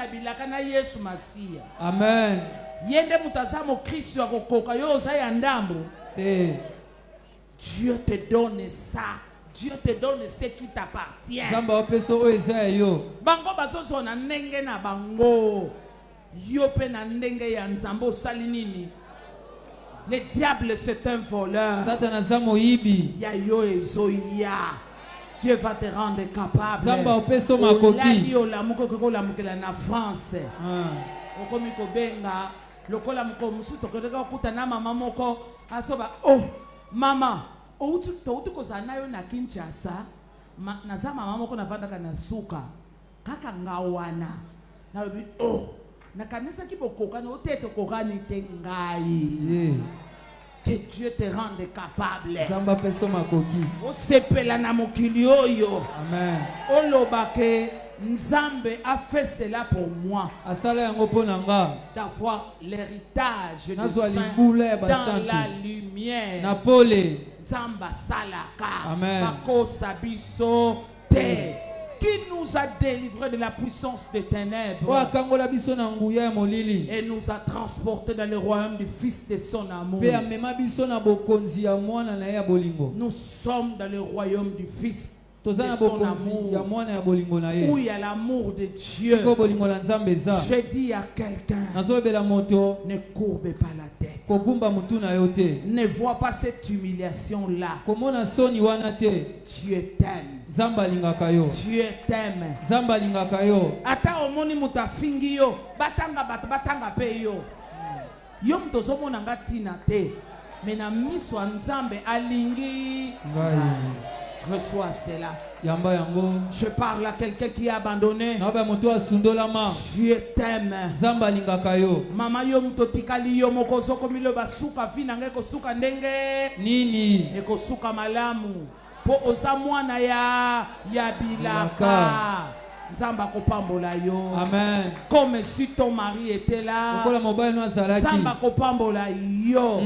bilaka na Yesu Masia. Amen. Yende mutazamo Kristo ya kokoka yo za ya ndambo. Dieu te donne ça. Dieu te donne ce qui t'appartient. Bango bazozo na ndenge na bango. Yope na ndenge ya nzambo salinini. Le diable c'est un voleur. Ya yo ezoya. Dieu va te rendre capable. Olani olamuko kolamukela na France. Okomi kobenga lokola muko musuto kodeka kuta na mama moko asoba oh mama outu kozana yo na Kinshasa nazama mama moko navandaka na suka kaka ngawana na bi oh na kanisa ki bokokani otete kokani te ngai que Dieu te rende capable. Zamba peso makoki. O sepela na mokili oyo. Amen. Olobake Nzambe a fait cela pour moi. Asala yango pona nga. D'avoir l'héritage de saint dans la lumière. Na pole. Nzamba salaka. Amen. Bakosa biso te. Qui nous a délivrés de la puissance des ténèbres et nous a transportés dans le royaume du Fils de son amour. Nous sommes dans le royaume du Fils de son amour, où il y a l'amour de Dieu. Je dis à quelqu'un, ne courbez pas la tête. Ne vois pas cette humiliation-là. Dieu t'aime. Dieu t'aime. Ata omoni mutafingi yo, batanga pe yo. Yo mtozo mona ngatina te. Mena miswa Nzambe alingi. Reçois cela. Je parle à quelqu'un qui est abandonné. Dieu t'aime. Mama yo mtotikali yo mokozo komilo basuka vina ngeko suka ndenge nini eko suka malamu po oza mwana ya bilaka. Nzamba kopambola yo. Amen. Comme si ton mari était là. Nzamba kopambola yo.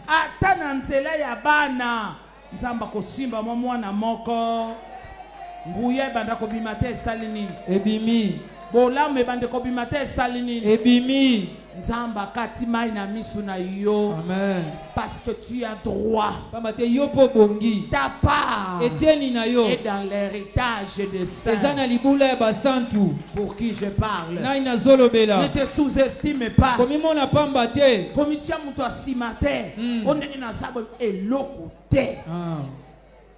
Ata na nzela ya bana. Nzamba kosimba mwana moko. Nguye banda kobimate salini. Ebimi. Bolambe banda kobimate salini. Ebimi. Nzamba katima ina misu na yo. Amen. Parce que tu as droit. Pamate yo po bongi. Ta part. Eteni na yo. Et dans l'héritage de saints. Ezana libula ba santu. Pour qui je parle. Na ina zolobela. Ne te sous-estime pas. Komi mona pamba te. Komi tia muto asimate. On est na sabo eloko te.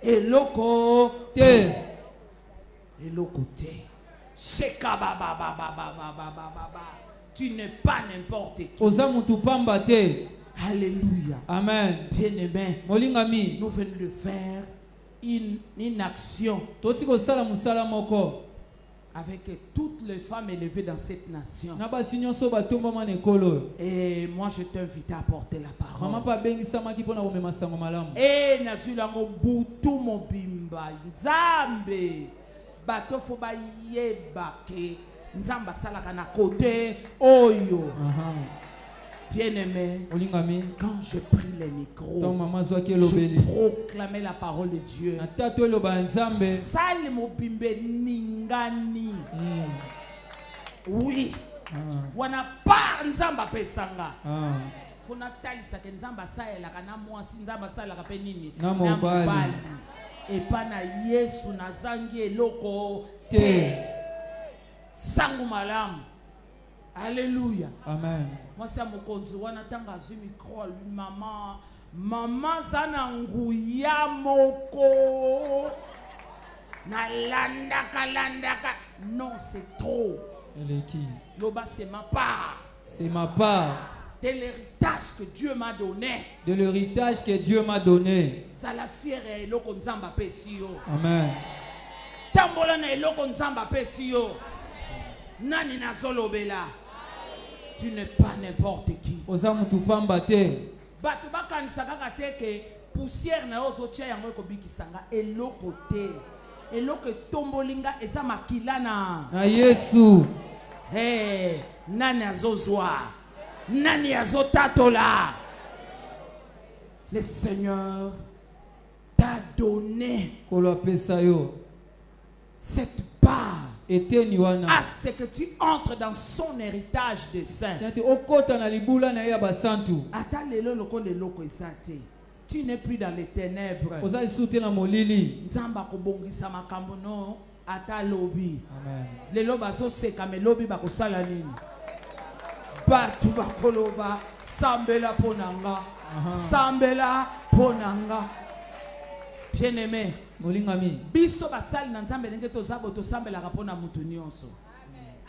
Eloko te. Eloko te. Sheka ba ba ba ba ba ba ba ba ba. Tu n'es pas n'importe qui. Alléluia. Amen. Bien-aimé. Molingami. Nous venons de faire une action avec toutes les femmes élevées dans cette nation. Et moi je t'invite à porter la parole. Et Nazulango Boutou Mobimba Nzambe Bato Foba Yebake Nzamba salaka na côté oyo. Bien-aimé, quand je pris les micros, je proclamais la parole de Dieu. Sale mobimbe ningani. Oui. Wana pa nzamba pesanga. Fona talisa ke nzamba saela kana mwasi nzamba sala ka penini. Na mobali. Et pas na Yesu na zangi eloko te. Sangu malamu. Alléluia. Amen. Moi c'est mon konzi wana tanga zu micro lui maman sana nguya moko na landaka non c'est trop. Elle est qui? Loba c'est ma part. C'est ma part. De l'héritage que Dieu m'a donné. De l'héritage que Dieu m'a donné. Ça la fière et eloko nzamba pesio. Amen. Tambola na eloko nzamba pesio. Nani na solobela. Tu n'es pas n'importe qui. Batu bakanisa kaka teke poussière na ozo tia yango ekobikisanga eloko te. Eloko tombolinga esa makila na Yesu. Hey, nani azozwa? Nani azotatola? Le Seigneur t'a donné cette part. À ce que tu entres dans son héritage de saints. Tu n'es plus dans les ténèbres. Nzamba kobongisa makambo no ata lobi. Le loba so seka me lobi bakosala nini? Batu bakoloba sambela ponanga. Sambela ponanga. Bien-aimé. Biso basali na nzambe ndenge tozabo tosambela kapona mutu nyonso.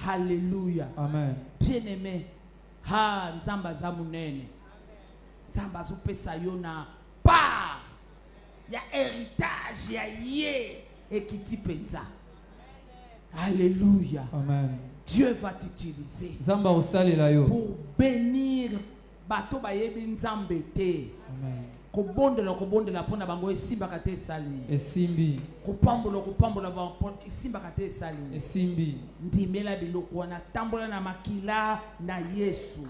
Alléluia. Amen. Bien-aimé. Ha nzamba za munene. Nzamba zo pesa yo na part ya héritage ya ye et qui t'y penza. Alléluia. Amen. Dieu va t'utiliser pour bénir bato bayebi nzambe te. Amen. Kobondela pona bango esimba kate sali. Esimbi. Kopambola bango esimba kate sali. Esimbi. Ndimela biloko wana tambola na makila na Yesu.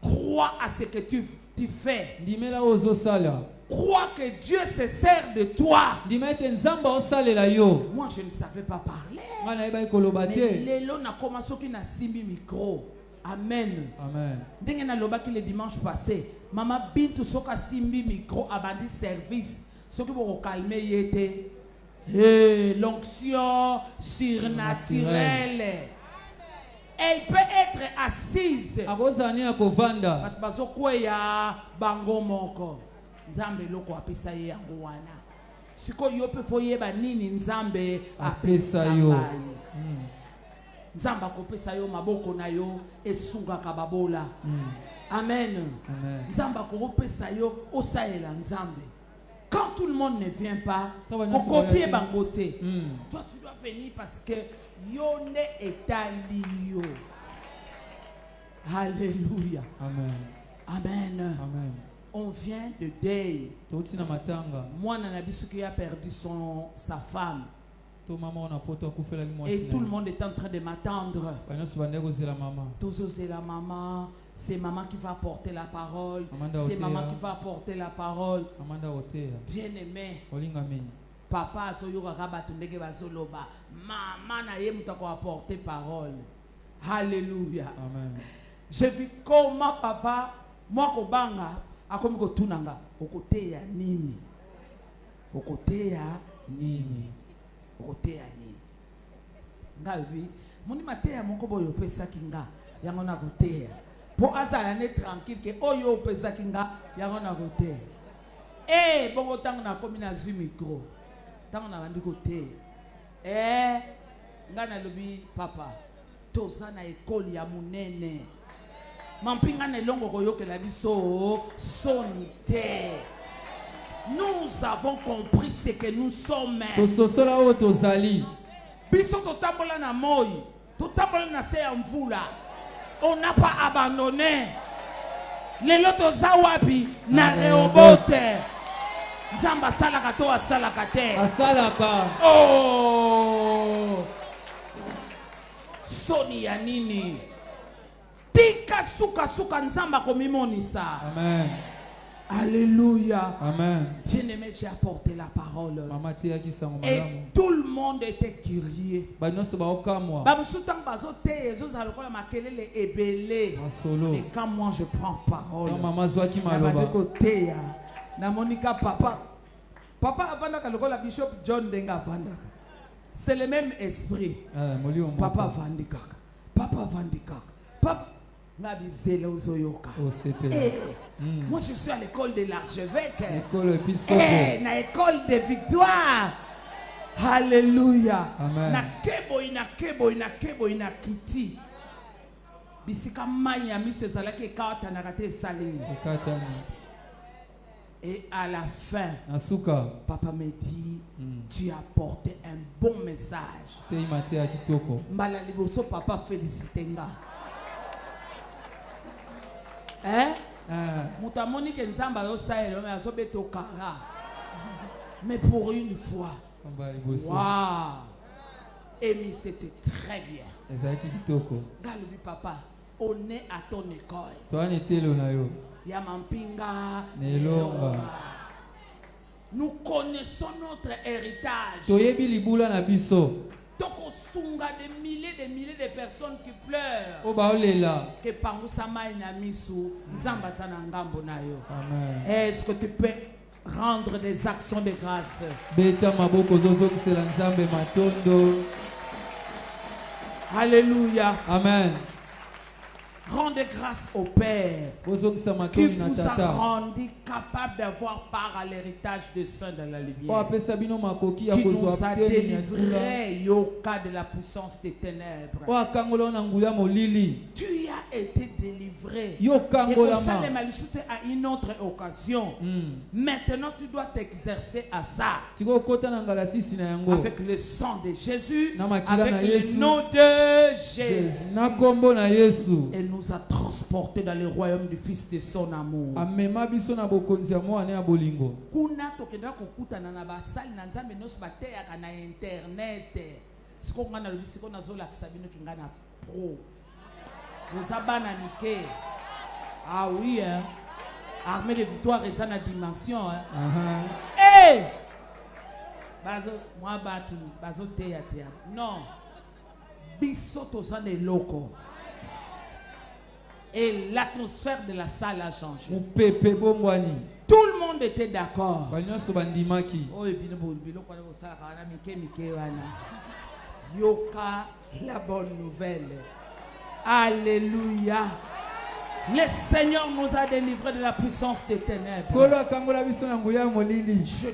Crois à ce que tu fais. Ndimela ozo sala. Crois que Dieu se sert de toi. Moi, je ne savais pas parler. Mais lelo na commencé qui na simbi micro. Amen. Amen. Dengue na loba qui le dimanche passé, maman Bintou soka simbi micro abandi service. Ce qui vous calmer yete. L'onction surnaturelle. Elle peut être assise. Bango moko. Nzambe loko apesa ye yango wana. Siko yo pe foyeba nini Nzambe apesa yo. Nzamba kopesa yo maboko na yo esunga kababola. Amen. Nzamba kopesa yo osaela Nzambe. Quand tout le monde ne vient pas, pour copier bangote. Toi tu dois venir parce que yo ne etalio. Alléluia. Amen. Amen. Amen. On vient de deuil. Moi, Nanabisu qui a perdu sa femme. Et tout le monde est en train de m'attendre. C'est la maman. C'est maman qui va porter la parole. C'est maman qui va porter la parole. Bien-aimé. Papa, maman n'a pas porter parole. Alléluia. Amen. J'ai vu comment papa, moi, Kobanga, akomi kotunanga okoteya nini ngabi moni mateya moko boyo pesa kinga yango na koteya po azala ne tranquille ke oyo pesa kinga yango na koteya bongo tango na komi na zwi micro tango na bandi koteya nga na lobi papa toza na ekoli ya munene Mampinga nelongo koyoke la biso sonité. Nous avons compris ce que nous sommes. Tososola o tozali. Biso totambola na moi, totambola na se ya mvula. On n'a pas abandonné. Lelo tozawapi na Rehobote. Nzamba salaka to asalaka te. Asalaka. Oh! Soni ya nini? Tika suka nzamba komimonisa. Amen. Alléluia. Amen. Bien-aimé, tu as porté la parole. Et tout le monde était curieux. Et quand moi je prends parole, papa avant la bishop John Denga Vanda. C'est le même esprit. Papa Vandika. Papa Vandika. Papa moi je suis à l'école de l'archevêque. Na école de victoire. Alléluia. Na kebo ina kiti. Bisika manya miso zalaki kata na kate salini. Et à la fin, papa me dit, tu as porté un bon message. Mbala liboso papa félicitenga. Moutamoni ke nzamba yo saelo mais azobeto kara. Mais pour une fois. Waouh. Et c'était très bien. Galobi papa, on est à ton école. Yamampinga. Nous connaissons notre héritage. Donc on sunga des milliers de personnes qui pleurent. Que pangusama inamisu nzamba sana ngambo nayo. Est-ce que tu peux rendre des actions de grâce? Alléluia. Amen. Rendez grâce au Père qui vous a rendu capable d'avoir part à l'héritage des saints dans la lumière, qui nous a délivrés au cas de la puissance des ténèbres. Tu as été délivré. Et au sein de Malisuté à une autre occasion. Maintenant, tu dois t'exercer à ça. Avec le sang de Jésus, avec le nom de Jésus. Elle nous a transportés dans le royaume du Fils de son amour. Kuna tokenda kokutana na basali na nzambe nyonso bateyaka na internet. Siko ngana lobi siko nazolakisa bino kingana pro. Bozabana mike. Ah oui, hein. Armée de victoire et ça na dimension, hein. Hey! Bazo moi batu bazo teya. Non. Biso tozana eloko. Et l'atmosphère de la salle a changé. Tout le monde était d'accord. Yoka la bonne nouvelle. Alléluia. Le Seigneur nous a délivrés de la puissance des ténèbres. Je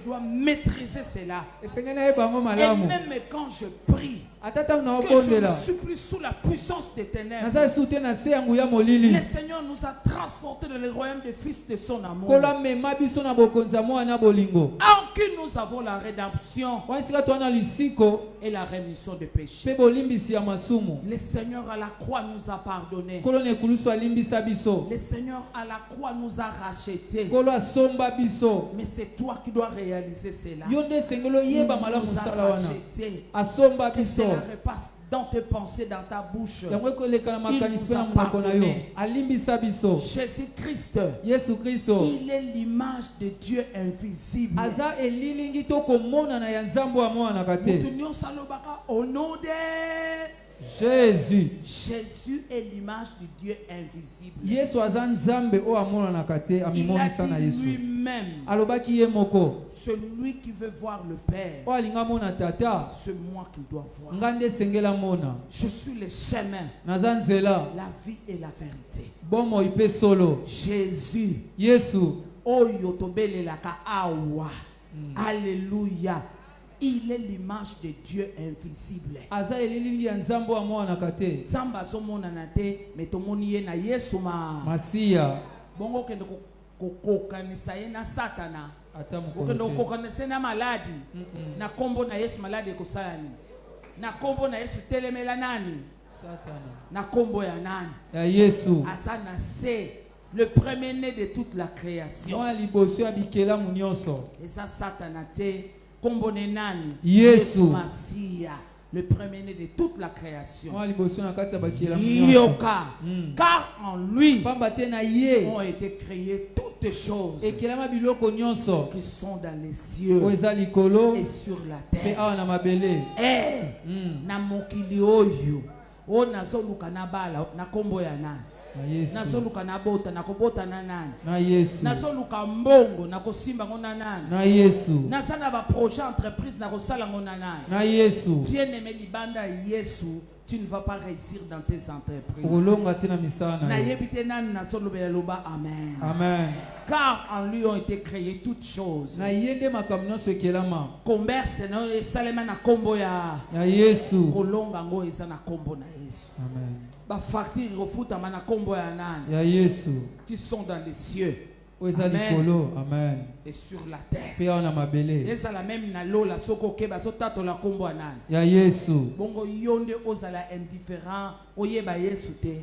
dois maîtriser cela. Et même quand je prie, que je me supplie sous la puissance des ténèbres, le Seigneur nous a transportés dans le royaume des fils de son amour, en qui nous avons la rédemption et la rémission des péchés. Le Seigneur à la croix nous a pardonné. Le Seigneur à la croix nous a rachetés. Mais c'est toi qui dois réaliser cela. Il nous a rachetés. Que cela repasse dans tes pensées, dans ta bouche. Il nous a pardonné. Jésus-Christ, il est l'image de Dieu invisible. Au nom de Jésus. Jésus est l'image du Dieu invisible. Il a dit lui-même, celui qui veut voir le Père, c'est moi qui dois voir. Je suis le chemin, la vie et la vérité. Jésus, alléluia. Il est l'image de Dieu invisible. Zamba zomona na te metomoni ye na Yesu ma. Masia. Bongo kende kokanisa ye na Satana. Okende kokanisa na maladi. Na kombo na Yesu maladi ekosala nini? Na kombo na Yesu telemela nani? Satana. Na kombo ya nani? Ya Yesu. Asana c'est le premier-né de toute la création. Et ça Satana te Kombo nani? Yesu Masia, le premier-né de toute la création. Yoka. Car en lui ont été créées toutes choses qui sont dans les cieux et sur la terre. Et na mokili oyo o nazoluka na bala na kombo ya nani? Nasoluka na bota na kobota na nani? Na Yesu. Nasoluka mbongo na kosimba ngona nani? Na Yesu. Nasana ba projet entreprise na kosala ngona nani? Na Yesu. Bien-aimé libanda Yesu, tu ne vas pas réussir dans tes entreprises. Na yebite nani na solobela loba amen. Amen. Car en lui ont été créées toutes choses. Na yende makamno sekelama. Commerce no esalema na kombo ya Yesu. Kolonga ngo eza na kombo na Yesu. Amen. Ba facture refuta mana kombo ya nani? Ya Yesu. Qui sont dans les cieux. Amen. Amen. Et sur la terre. Et la même na lola soko keba so tato la kombo ya nani? Ya Yesu. Bongo yonde ozala indifférent oyeba Yesu te.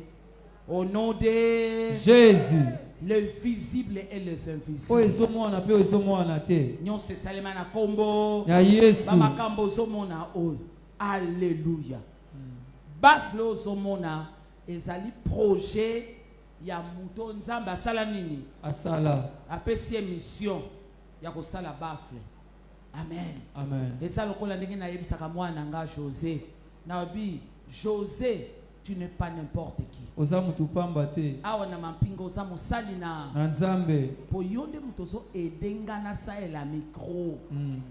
Au nom de Jésus. Le visible et les invisibles. Nyon se salema na kombo. Ya Yesu. Ba makambo zomona o. Alléluia. Baflo zomona ezali projet ya muto nzamba asala nini? Asala. Apesi mission ya kosala bafle. Amen. Amen. Eza lokola ndenge na yebisaka mwana nga José. Na bi José, tu n'es pas n'importe qui. Oza mutu pamba te. Awa na mampingo oza musali na. Nzambe. Po yonde mutozo edenga na sa la micro.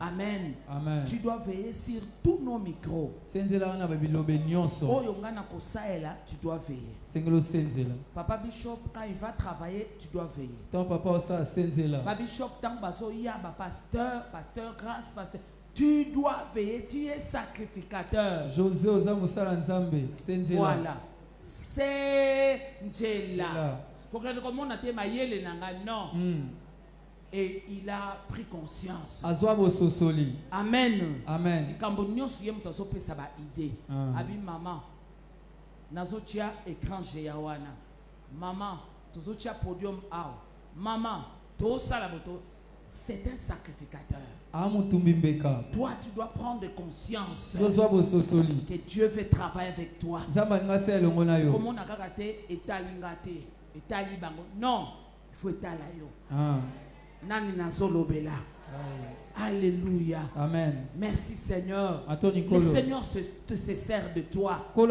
Amen. Amen. Tu dois veiller sur tous nos micros. Senzela wana babilobe nyonso. Oyo ngana ko saela, tu dois veiller. Sengelo senzela. Papa Bishop quand il va travailler, tu dois veiller. Ton papa osa senzela. Papa Bishop tant bazo ya ba pasteur grâce pasteur. Tu dois veiller, tu es sacrificateur. José oza musala nzambe, senzela. Voilà. C'est Njela. Non. Et il a pris conscience. Amen. Amen. Abi maman. Nazo tia écran Jeyawana. Maman, tozo tia podium aw. Maman, to sala boto. C'est un sacrificateur. Toi, tu dois prendre conscience que Dieu veut travailler avec toi. Comment on a gâté et talingate et talibango. Non, il faut étaler. Nani nazolobela. Alléluia. Amen. Merci Seigneur. Le Seigneur se sert de toi. Tout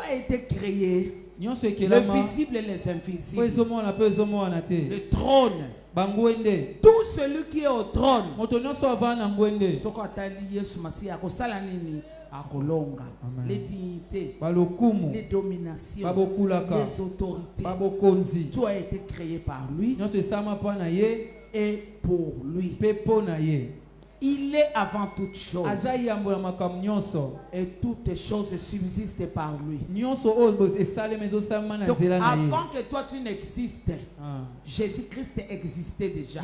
a été créé. Le visible et les invisibles. Le trône. Tout celui qui est au trône. Les dignités, les dominations, les autorités. Tout a été créé par lui et pour lui. Il est avant toutes choses. Et toutes choses subsistent par lui. Donc, avant que toi tu n'existes, Jésus-Christ existait déjà.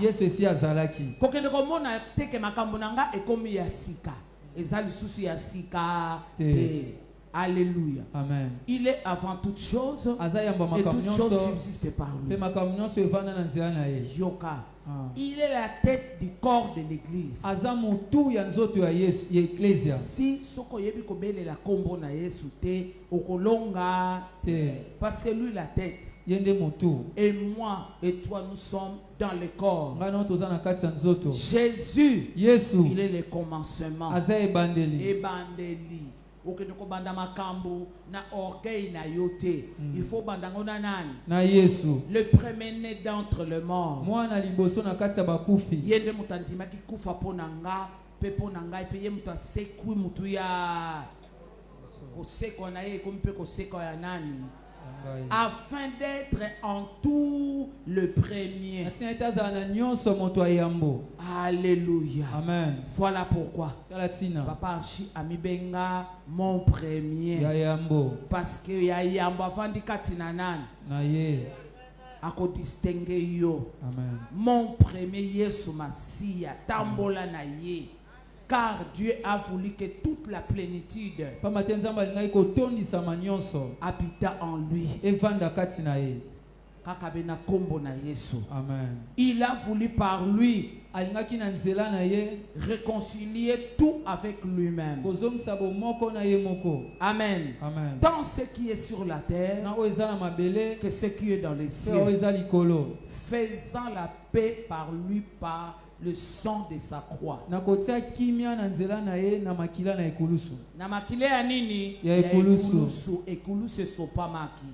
Alléluia. Amen. Il est avant toutes choses et toutes choses subsistent par lui. Yoka. Il est la tête du corps de l'église. Si soko yebi kobele la kombo na Yesu te okolonga parce que lui la tête. Et moi et toi nous sommes dans le corps. Jésus, il est le commencement. Ebandeli. Na orgueil na yote. Il faut bandango na nani. Na Yesu. Le premier-né d'entre les morts. Mwana liboso na kati ya bakufi. Yende mutandima ki kufa ponanga, pe ponanga pe ye muta sekwi mutu ya koseko na ye kompe koseko ya nani. Afin d'être en tout le premier. Alléluia. Amen. Voilà pourquoi Papa Archi a mis benga mon premier. Parce que Yayambo avant de katina nan. Ako distinguer yo. Amen. Mon premier Yesu Masia tambola na ye. Car Dieu a voulu que toute la plénitude habita en lui. Amen. Il a voulu par lui réconcilier tout avec lui-même. Amen. Amen. Tant ce qui est sur la terre que ce qui est dans les cieux. Faisant la paix par lui, par le sang de sa croix. Na makile ya nini? Ya ekulusu. Ekulusu sopamaki.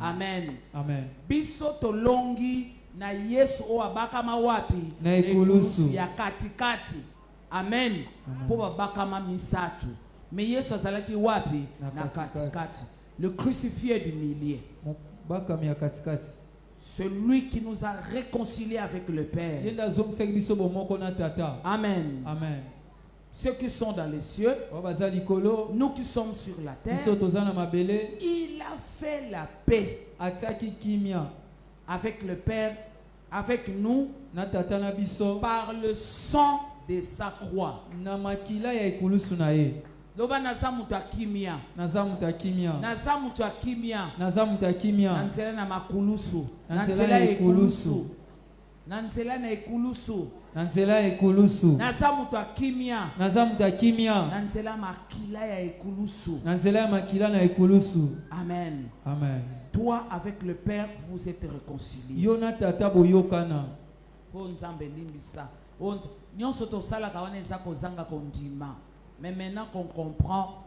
Amen. Amen. Biso tolongi na Yesu o abakama wapi? Na ekulusu ya katikati. Amen. Po babakama misatu. Mais Yesu azalaki wapi? Na katikati. Le crucifié du milieu. Bakami ya katikati. Celui qui nous a réconciliés avec le Père. Amen. Amen. Ceux qui sont dans les cieux, nous qui sommes sur la terre, il a fait la paix avec le Père, avec nous, par le sang de sa croix. Loba nazamuta kimia. Nazamutakimia. Nanzela na makulusu. Nanzela ekulusu. Nanzela na ekulusu. Nanzela ekulusu. Nazamuta kimia. Nanzela makila ya ekulusu. Nanzela makila na ekulusu. Amen. Amen. Toi avec le Père vous êtes réconciliés. Yona tata boyokana. Po nzambe limbisa. Nyonso tosala kawana eza kozanga kondima. Mais maintenant qu'on comprend,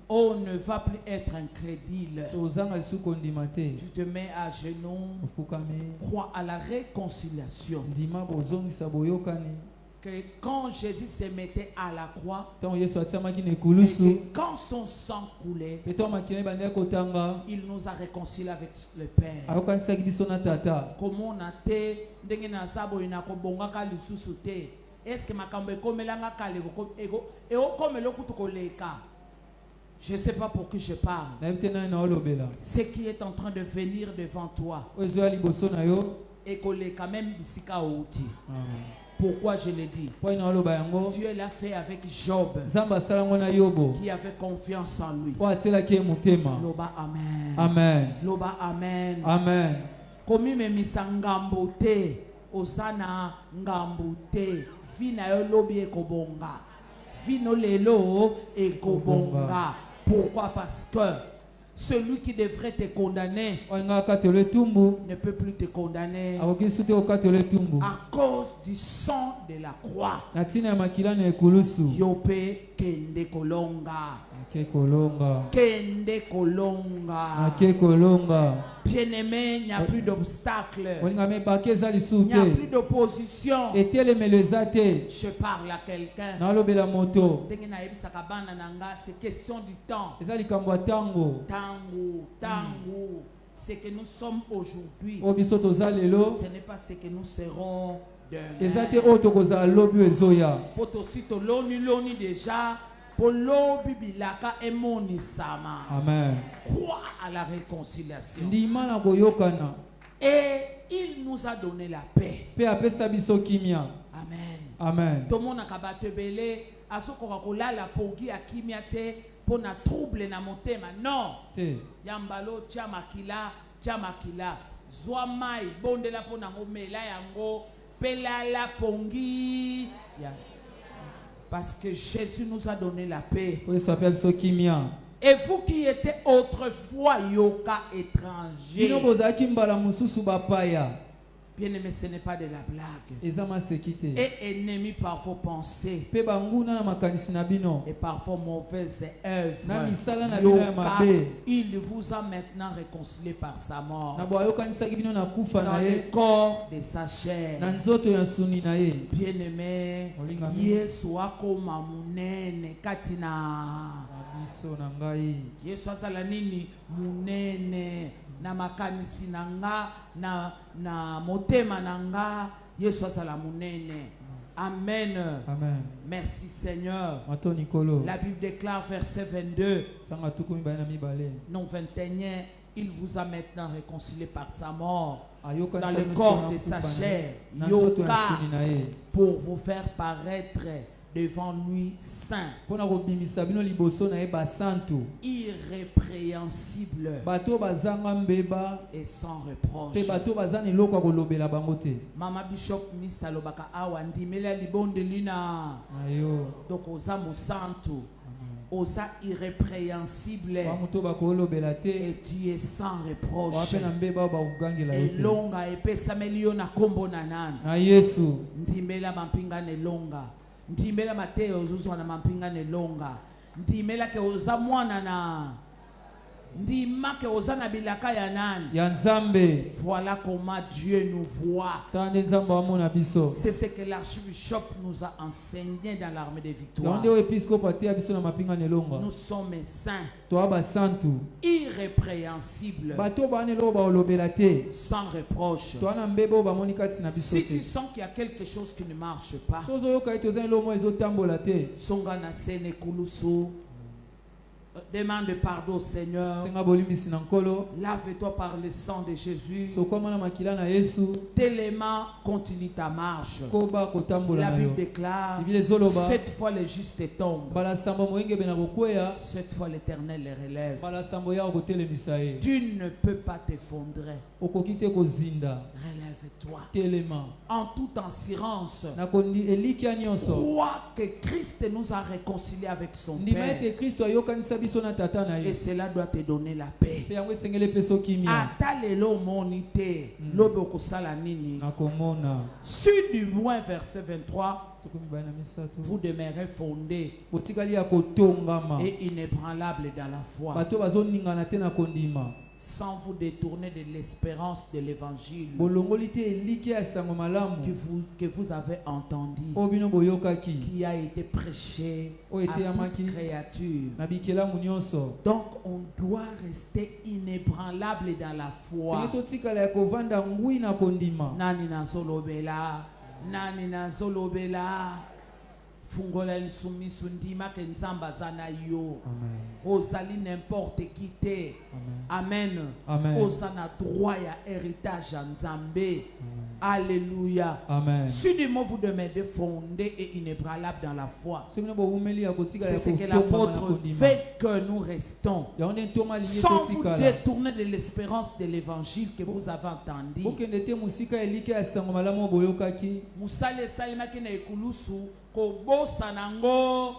on ne va plus être incrédule. Tu te mets à genoux, crois à la réconciliation. Que quand Jésus se mettait à la croix, et que quand son sang coulait, il nous a réconciliés avec le Père. Comment on a été, est-ce que ma je ne sais pas pour qui je parle. Ce qui est en train de venir devant toi. Et qu'on est quand même ici. Pourquoi je le dis? Dieu l'a fait avec Job, qui avait confiance en lui. Loba amen. Amen. Loba amen. Amen. Komi me misangambote, osana ngambote, vina yo lobi ekobonga, vino lelo ekobonga. Pourquoi? Parce que celui qui devrait te condamner ne peut plus te condamner à cause du sang de la croix. Yope kende kolonga. Kende kolonga. Bien-aimé, il n'y a plus d'obstacles. Il n'y a plus d'opposition. Je parle à quelqu'un. C'est question du temps. Tango. Ce que nous sommes aujourd'hui, ce n'est pas ce que nous serons demain. Déjà. Amen. Crois à la réconciliation. Et il nous a donné la paix. Amen. Amen. Tout le monde a kabatebele asoko kola la pogi akimia te pona trouble na motema. Non. Yambalo chamakila zwa mai bondela pona ngomela yango pela la pongi. Parce que Jésus nous a donné la paix. Et vous qui étiez autrefois yoka étranger, bien-aimé, ce n'est pas de la blague. Et ennemi par vos pensées et par vos mauvaises œuvres, yoka, il vous a maintenant réconcilié par sa mort dans le corps de sa chair. Bien-aimé, Yesu akoma munene katina. Yesu asala nini munene na makanisi nanga na motema nanga. Yesu asala munene. Amen. Amen. Merci Seigneur. La Bible déclare verset 22. Non 21. Il vous a maintenant réconcilié par sa mort dans le corps de sa chair, yoka, pour vous faire paraître devant lui saint, irrépréhensible et sans reproche. Mama Bishop Misalobaka awa ndimela libonde lina donc ozamu santo osa irrépréhensible et tu es sans reproche. Et longa epesamelio na kombo na nani ndimela mampinga ne longa ndimela Mateo zuzwa na mampinga ne longa ndimela ke oza mwana na ndima ke oza na bilaka ya nani ya Nzambe. Voilà comment Dieu nous voit. C'est ce que l'archbishop nous a enseigné dans l'armée de victoire. Nous sommes saints, irrépréhensibles, sans reproche. Si tu sens qu'il y a quelque chose qui ne marche pas, Songana Sene Kulusu, demande pardon au Seigneur. Lave-toi par le sang de Jésus. Tellement continue ta marche. La Bible déclare 7 fois le juste tombe, 7 fois l'Éternel les relève. Tu ne peux pas t'effondrer. Relève Lève-toi. En toute assurance. Crois que Christ nous a réconciliés avec son Père. Et cela doit te donner la paix. Sur du moins verset 23. Vous demeurez fondés et inébranlables dans la foi, sans vous détourner de l'espérance de l'évangile que vous avez entendu, qui a été prêché à toute créature. Donc on doit rester inébranlable dans la foi. Nani nazolobela, nani nazolobela. Fungola lisumisu ndima ke nzamba zana yo. Ozali n'importe qui te. Amen. Ozana droit ya héritage en Nzambe. Alléluia. Si du mot vous demeurez fondé et inébranlable dans la foi, c'est ce que l'apôtre fait que nous restons, sans vous détourner de l'espérance de l'évangile que vous avez entendu. Musale salimaki na ekulusu kobosa nango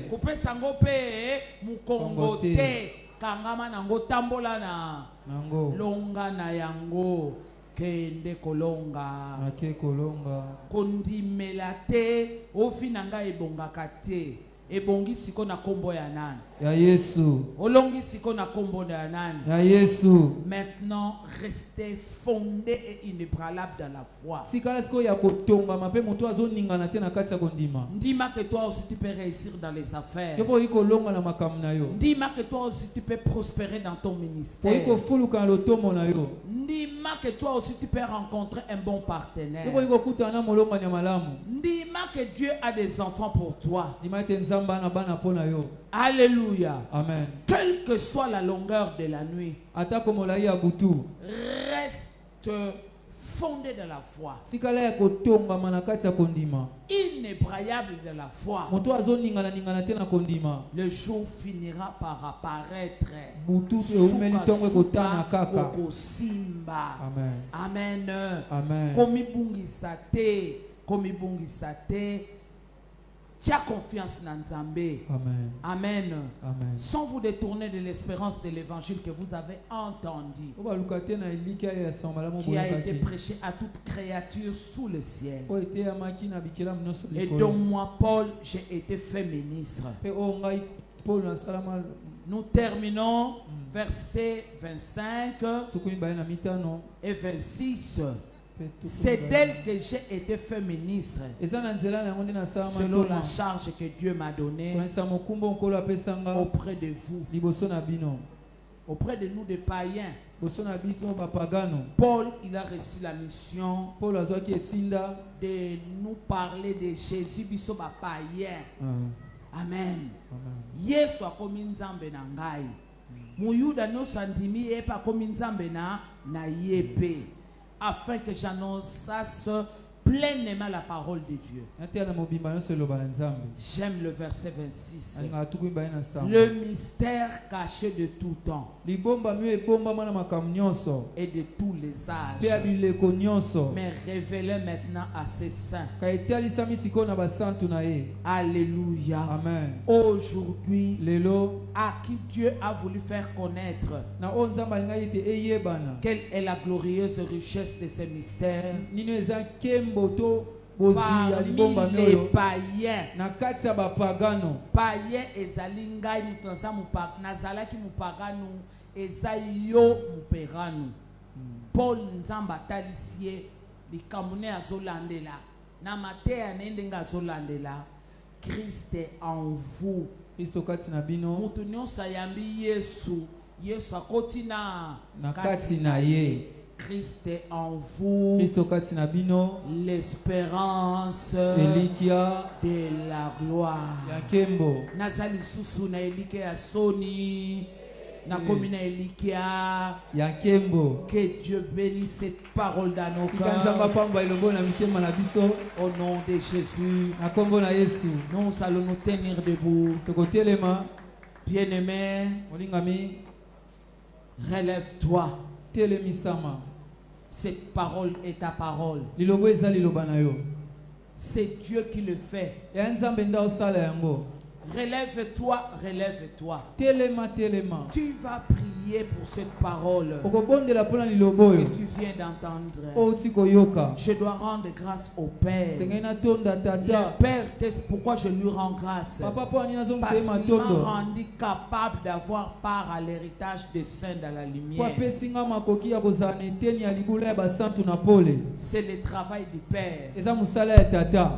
kopesa ngo pe mukongo te kangama nango tambola na longa na yango kende kolonga kondimela te ofinanga ebongaka te ebongi siko na kombo ya nani ya Yesu olongi siko na kombo ya nani ya Yesu. Maintenant restez fondés et inébranlables dans la foi. Sikala siko ya kotonga mape mutu azoningana te na kati ya kondima. Ndima que toi aussi tu peux réussir dans les affaires. Yoko iko longa na makamu na yo. Ndima que toi aussi tu peux prospérer dans ton ministère. Iko fuluka na lotomo na yo. Ndima que toi aussi tu peux rencontrer un bon partenaire. Yoko iko kutana molonga nya malamu. Ndima que Dieu a des enfants pour toi. Ndima te nzamba na bana pona yo. Alléluia. Amen. Quelle que soit la longueur de la nuit, reste fondé dans la foi, inébranlable de la foi. Le jour finira par apparaître. Amen. Amen. Komi bungisate. Tu as confiance dans Nzambe. Amen. Amen. Sans vous détourner de l'espérance de l'évangile que vous avez entendu, qui a été prêché à toute créature sous le ciel. Et donc moi, Paul, j'ai été fait ministre. Nous terminons verset 25 et 26. C'est d'elle que j'ai été fait ministre, selon la charge que Dieu m'a donnée auprès de vous, auprès de nous des païens. Paul, il a reçu la mission de nous parler de Jésus, biso ba païen. Amen. Yesu akomi nzambe na ngai. Muyuda no sandimi epa akomi nzambe na yepe. Afin que j'annonçasse pleinement la parole de Dieu. J'aime le verset 26. Le mystère caché de tout temps et de tous les âges, mais révélé maintenant à ses saints. Alléluia. Amen. Aujourd'hui, à qui Dieu a voulu faire connaître quelle est la glorieuse richesse de ces mystères parmi les païens. Païens ezali ngai mutanza mupaka nazalaki mupaganu ezayo mupeganu. Paul nzamba talisie likamune azolandela na mateya nende ngazolandela. Christ est en vous. Mutu nyonso ayambi Yesu, Yesu akoti na kati na ye. Christ est en vous, l'espérance de la gloire. Nazali susu na elike ya soni na komina elikia. Que Dieu bénisse cette parole dans nos cœurs. Au nom de Jésus, nous allons nous tenir debout. Bien-aimé, relève-toi. Cette parole est ta parole. C'est Dieu qui le fait. Relève-toi, relève-toi. Tu vas prier pour cette parole que tu viens d'entendre. Je dois rendre grâce au Père. Le Père, pourquoi je lui rends grâce? Parce qu'il m'a rendu capable d'avoir part à l'héritage des saints dans la lumière. C'est le travail du Père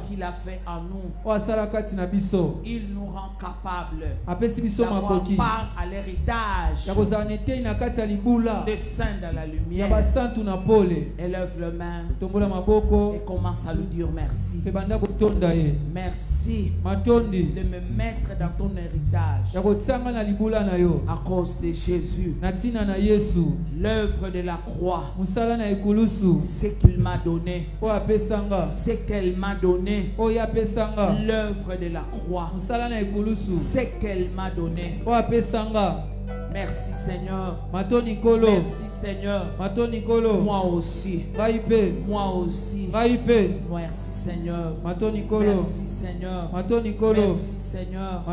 qu'il a fait en nous. Il nous rend capable d'avoir part à l'héritage des saints dans la lumière. Élève le main et commence à lui dire merci. Merci de me mettre dans ton héritage à cause de Jésus. L'œuvre de la croix, ce qu'il m'a donné, ce qu'elle m'a donné, l'œuvre de la croix, ce qu'elle m'a donné. Merci Seigneur. Merci Seigneur. Moi aussi. Moi aussi. Merci Seigneur. Merci Seigneur. Merci Seigneur.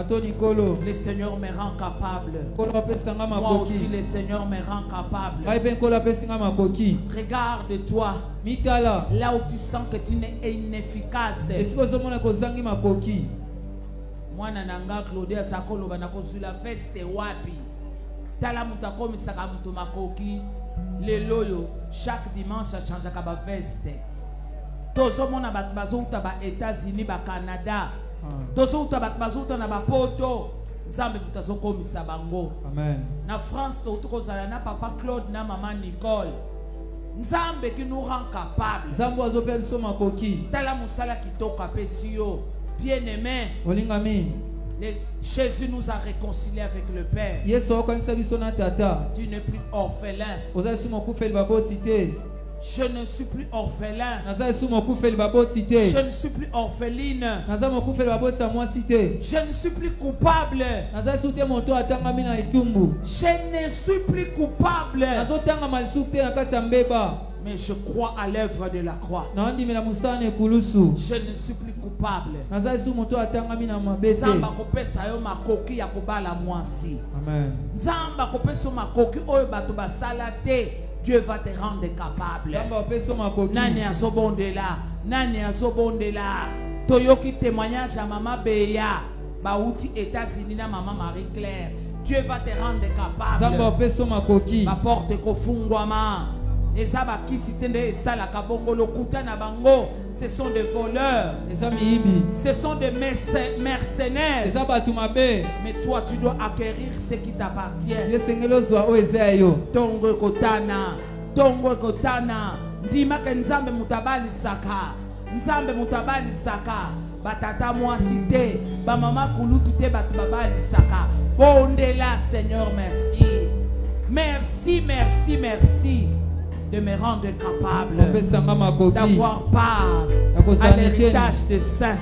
Le Seigneur me rend capable. Moi aussi le Seigneur me rend capable. Regarde-toi. Là où tu sens que tu es inefficace. Moi nananga Claudia Sakolo banako sur la veste wapi. Tala mutako misaka muto makoki. Le loyo chaque dimanche a changé ka ba veste. Tozo mona bat bazouta ba États-Unis ba Canada. Tozo uta bat bazouta na ba poto. Nzambe mutazo komisa bango. Amen. Na France to kozala na papa Claude na maman Nicole. Nzambe qui nous rend capable. Nzambe azopel so makoki. Tala musala kitoko apesio. Bien-aimé, Jésus nous a réconciliés avec le Père. Tu n'es plus orphelin. Je ne suis plus orphelin. Je ne suis plus orpheline. Je ne suis plus coupable. Je ne suis plus coupable. Mais je crois à l'œuvre de la croix. Je ne suis plus coupable. Nzamba kopesa yo makoki ya kobala mwasi. Amen. Nzamba kopesa makoki oyo bato basala te. Dieu va te rendre capable. Nani azobondela. Nani azobondela. Toyoki témoignage à maman Beya. Bauti États-Unis na maman Marie-Claire. Dieu va te rendre capable. Ma porte kofungwama. Ce sont des voleurs. Ce sont des mercenaires. Mais toi tu dois acquérir ce qui t'appartient. Tongo kotana. Tongo kotana. Ndima ke nzambe mutabali saka. Nzambe mutabali saka. Batata mwasi te. Ba mama kulutu te batubabali saka. Bondela Seigneur, merci. Merci, merci, merci de me rendre capable d'avoir part à l'héritage des saints.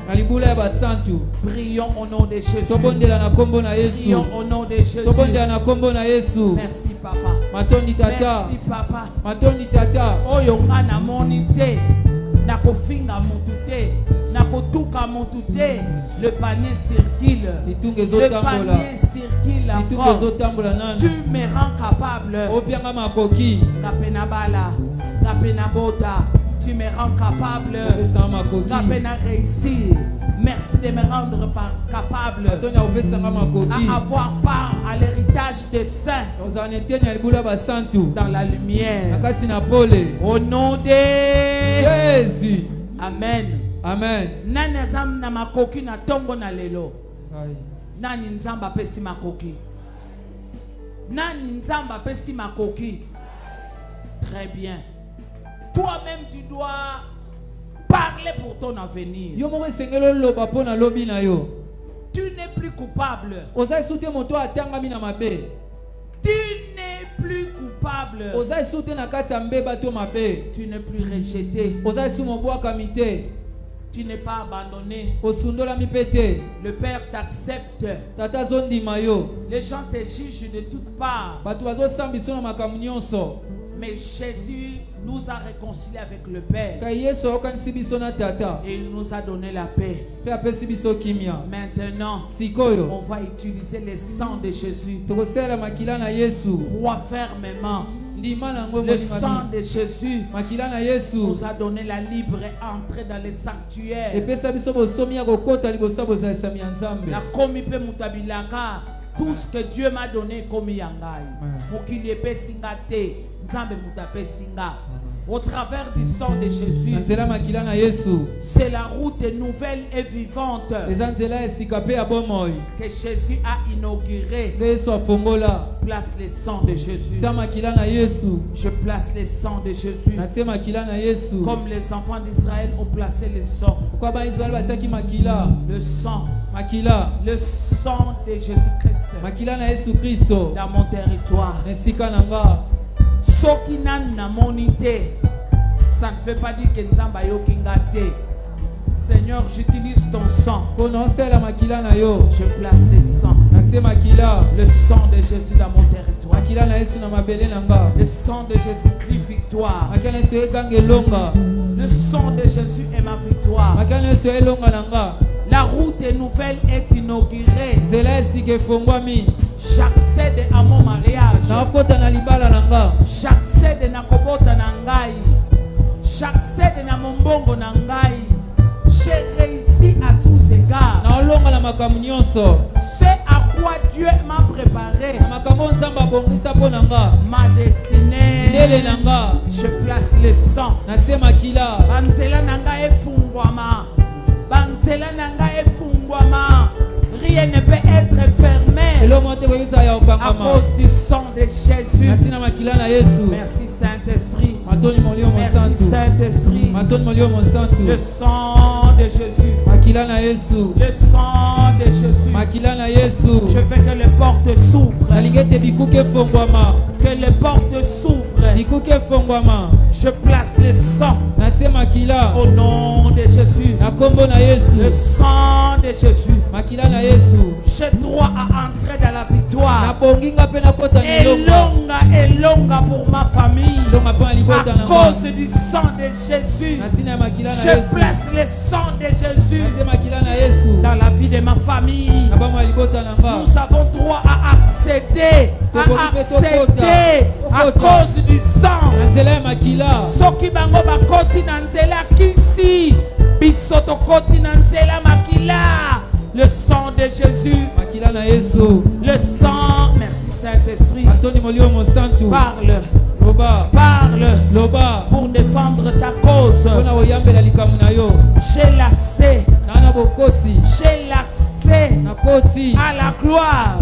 Prions au nom de Jésus. Prions au nom de Jésus. Merci papa. Merci papa. Oyo ngana monite na kofinga mutute na kotuka mutute. Le panier circule. Le panier circule encore. Tu me rends capable. Kapena bala, kapena bota. Tu me rends capable. Kapena réussir. Merci de me rendre capable à avoir part à l'héritage des saints dans la lumière. Au nom de Jésus. Amen. Amen. Nani azam na makoki na tongo na lelo. Nani nzamba pesi makoki. Nani nzamba pesi makoki. Très bien. Toi-même tu dois parler pour ton avenir. Tu n'es plus coupable. Tu n'es plus coupable. Tu n'es plus rejeté. Tu n'es pas abandonné. Le Père t'accepte. Les gens te jugent de toutes parts. Mais Jésus nous a réconciliés avec le Père. Et il nous a donné la paix. Maintenant, on va utiliser le sang de Jésus. Crois fermement. Le sang de Jésus nous a donné la libre entrée dans les sanctuaires. Tout ce que Dieu m'a donné comme yangai. Au travers du sang de Jésus, c'est la route nouvelle et vivante que Jésus a inaugurée. Place le sang de Jésus. Je place le sang de Jésus. Comme les enfants d'Israël ont placé le sang. Le sang. Le sang de Jésus-Christ dans mon territoire. Ce qui n'a monité, ça ne veut pas dire que Nzamba yo kingate. Seigneur, j'utilise ton sang. Je place ce sang. Le sang de Jésus dans mon territoire. Le sang de Jésus-Christ victoire. Le sang de Jésus est ma victoire. La route nouvelle est inaugurée. J'accède à mon mariage. J'accède à kobota nangai. J'accède à mon bongo nangai. J'ai réussi à tous égards. C'est à quoi Dieu m'a préparé. Ma destinée. Je place le sang. Banzela nanga efungwama. Banzela nanga efungwama. Rien ne peut être fermé à cause du sang de Jésus. Merci Saint-Esprit. Merci Saint-Esprit. Le sang de Jésus. Le sang de Jésus. Je veux que les portes s'ouvrent. Que les portes s'ouvrent. Je place le sang au nom de Jésus. Le sang de Jésus. J'ai droit à entrer dans la victoire. Et longa pour ma famille. À cause du sang de Jésus. Je place le sang de Jésus dans la vie de ma famille. Nous avons droit à accéder à cause du sang. Soki bango bakoti na nzela kisi bisoto koti na nzela makila. Le sang de Jésus. Le sang. Merci Saint-Esprit. Parle pour défendre ta cause. J'ai l'accès. J'ai l'accès à la gloire.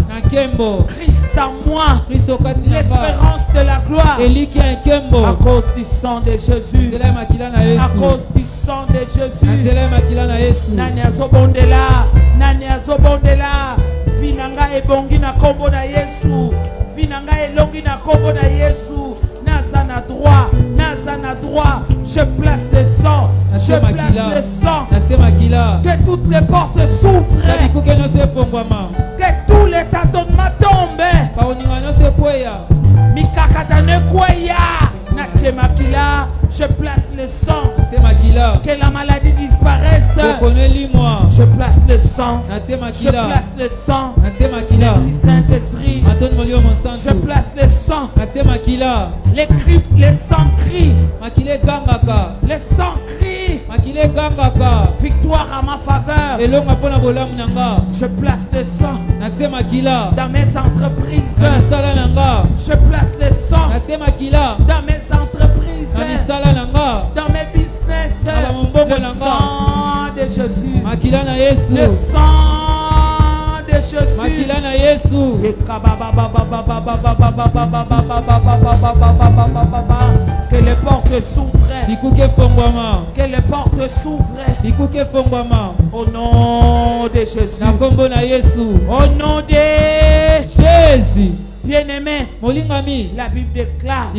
Christ en moi. L'espérance de la gloire. À cause du sang de Jésus. À cause du sang de Jésus. Nani azobondela. Vinanga ebongi na kombo na Yesu. Vinanga elongi na kombo na Yesu. Nazana droit. Je place le sang. Je place le sang. Que toutes les portes s'ouvrent. Que tous les tâtonnements tombent. Mikakatane kweya. Je place le sang. Que la maladie disparaisse. Je place le sang. Je place le sang. Merci Saint-Esprit. Je place le sang. Les sang crie. Les sang crie. Victoire à ma faveur. Je place le sang dans mes entreprises. Je place le sang dans mes entreprises, dans mes business. Le sang de Jésus. Le sang de Jésus. Que les portes s'ouvrent. Que les portes s'ouvrent. Au nom de Jésus. Au nom de Jésus. Bien-aimé, la Bible déclare: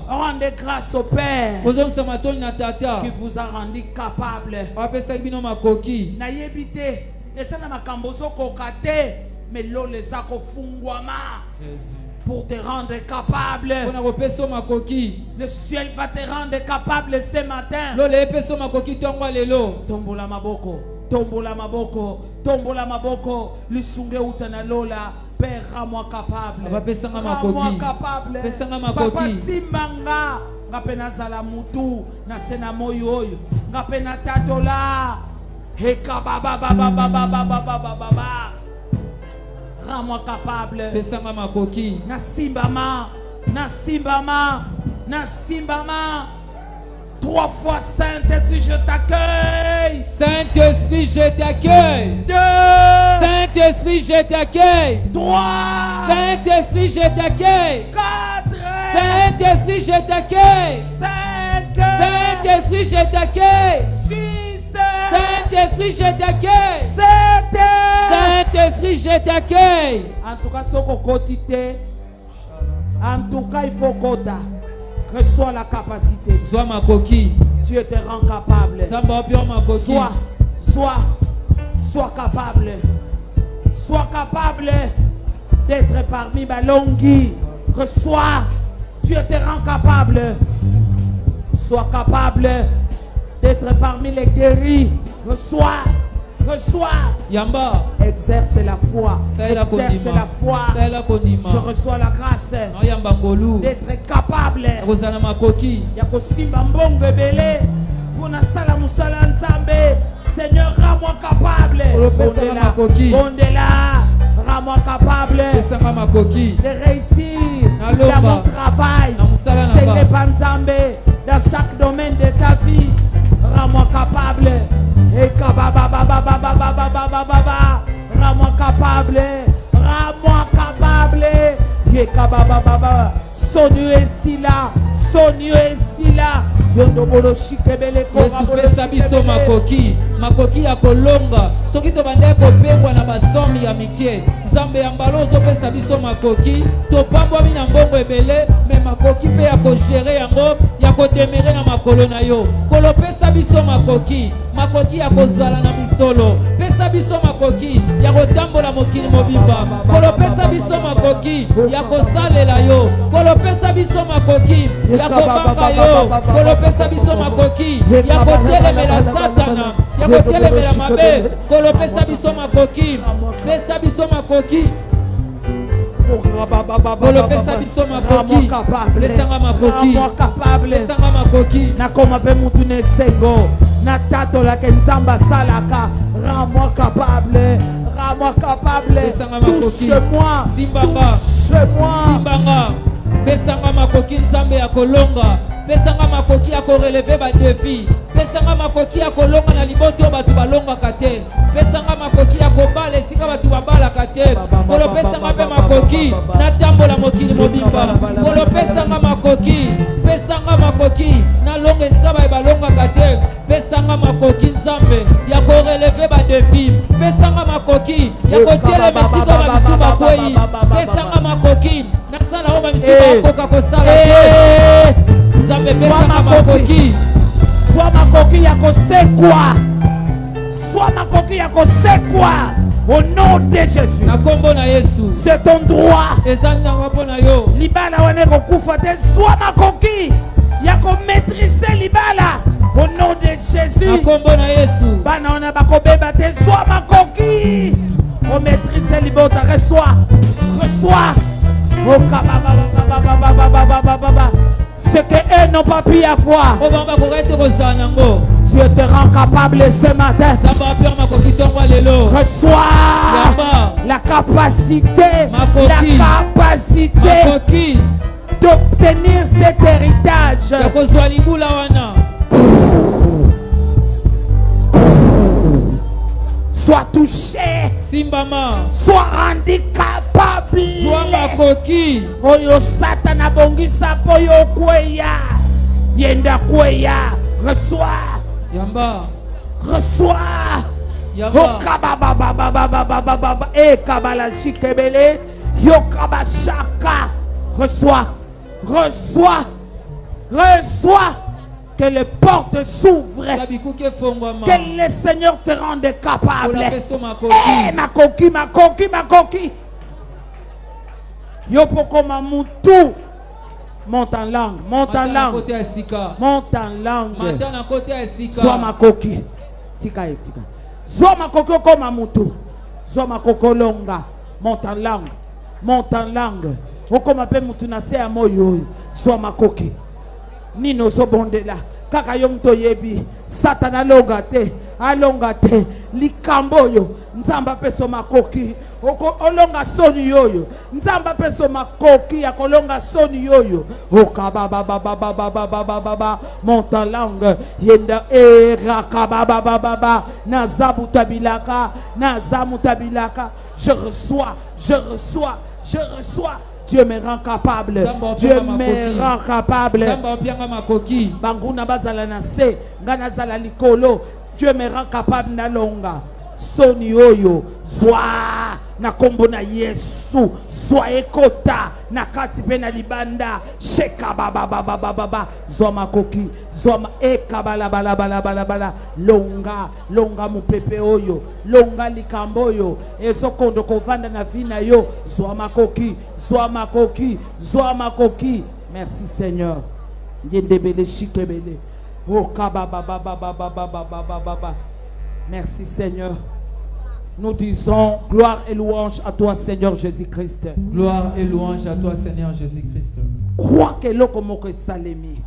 rendez grâce au Père qui vous a rendu capable. N'ayebite, et ça n'a pas camboso kokate, mais l'eau les a kofungwama. pour te rendre capable. Le ciel va te rendre capable ce matin. Tombola maboko, tombola maboko, tombola maboko. Lisunge utana lola. Père, rends-moi capable. Rends-moi capable. Papa simbanga. Ngapena zala mutu na sena moyo oyo. Ngapena tatola. Heka baba baba baba baba baba baba. Rends-moi capable. Nasimbama, Nasimbama, Nasimbama. 3 fois Saint-Esprit, je t'accueille. Saint-Esprit, je t'accueille. 2. Saint-Esprit, je t'accueille. 3. Saint-Esprit, je t'accueille. 4. Saint-Esprit, je t'accueille. 5. Saint-Esprit, je t'accueille. 6. Saint-Esprit, je t'accueille. 7. Saint-Esprit, je t'accueille. En tout cas, il faut quota. Reçois la capacité. Sois ma coquille. Dieu te rend capable. Sois capable. Sois capable d'être parmi ma longues. Reçois. Dieu te rend capable. Sois capable d'être parmi les guéris. Reçois. Yamba. Exerce la foi. Exerce la foi. Je reçois la grâce d'être capable. Seigneur, rends-moi capable. Rends-moi capable de réussir dans mon travail. Seigneur Banzambe, dans chaque domaine de ta vie. Rends-moi capable. Rends-moi capable. Rends-moi capable. Son Dieu est ici là. Son Dieu est ici là. Yesu pesa biso makoki ya kolonga soki tobandaki kopengwa na basomi ya mike Nzambe ya mbala ozopesa biso makoki topambwami na mbongo ebele me makoki mpe ya kogere yango ya kodemere na makolo na yo kolopesa biso makoki ya kozala na misolo pesa biso makoki ya kotambola mokili mobimba kolopesa biso makoki ya kosalela yo kolopesa biso makoki ya kobanga yo kolopesa biso makoki ya kotelemela satana ya kotelemela mabe kolopesa biso makoki pesa biso makoki kolopesa biso makoki lesanga makoki lesanga makoki nakoma pe mutu ne sengo na tato la kenzamba salaka rends-moi capable touche-moi simbanga pesanga makoki nzambe ya kolonga pesanga makoki ya koreleve ba défi pesanga makoki ya kolonga na liboto batu balongaka te pesanga makoki ya kobala esika batu babalaka te kolopesanga mpe makoki na tambola mokili mobimba kolopesanga makoki pesanga makoki na longa esika balongaka te pesanga makoki nzambe ya koreleve ba défi pesanga makoki ya kotelema esika bamisu bakwei pesanga makoki nasala oyo bamisu bakoka kosala te nzambe pesanga makoki Sois makoki ya kosekwa. Sois makoki ya kosekwa. Au nom de Jésus. Na kombo na Yesu. C'est ton droit. Ezanga wapona yo. Libala wane kokufa te. Sois makoki ya ko maîtriser libala. Au nom de Jésus. Na kombo na Yesu. Bana ona bakobeba te. Sois makoki. O maîtriser libota. Reçois. Oh kababa. Ce que eux n'ont pas pu avoir. Dieu te rend capable ce matin. Reçois la capacité d'obtenir cet héritage. Sois touché. Simbama. Sois rendu capable. Sois makoki. Oyo satana bongisa poyo kweya. Yenda kweya. Reçois. Yamba. Reçois. Yamba. Okababa. E kabala chikebele. Yokaba shaka. Reçois. Que les portes s'ouvrent. Que le Seigneur te rende capable. Makoki. Yopokoma mutu. Monte en langue, monte en langue. Monte en langue. Sois ma coquille. Tika. Sois ma coquille comme mutu. Sois ma coquille longa. Monte en langue. Monte en langue. Okoma pe mutu na se amoyo. Sois ma coquille. Nino so bondela. Kaka yo mto yebi. Satana alonga te. Likamboyo. Nzamba peso makoki. Oko olonga soni yoyo. Nzamba peso makoki ya kolonga soni yoyo. Oka baba. Monta langue. Yenda raka baba. Nazabu tabilaka. Je reçois. Dieu me rend capable. Banguna bazala na se, ngana zala likolo. Dieu me rend capable na longa. Soni oyo, zwa na kombo na Yesu, zwa ekota na kati pe na libanda. Sheka baba. Zwa makoki, zwa ma ekabala bala. Longa mupepe oyo, longa likambo oyo. Ezo kondo kovanda na vina yo. Zwa makoki. Merci Seigneur. Ndebele shikebele. Oh kababa. Merci Seigneur. Nous disons gloire et louange à toi Seigneur Jésus-Christ. Gloire et louange à toi Seigneur Jésus-Christ. Crois que l'okomoko salemi.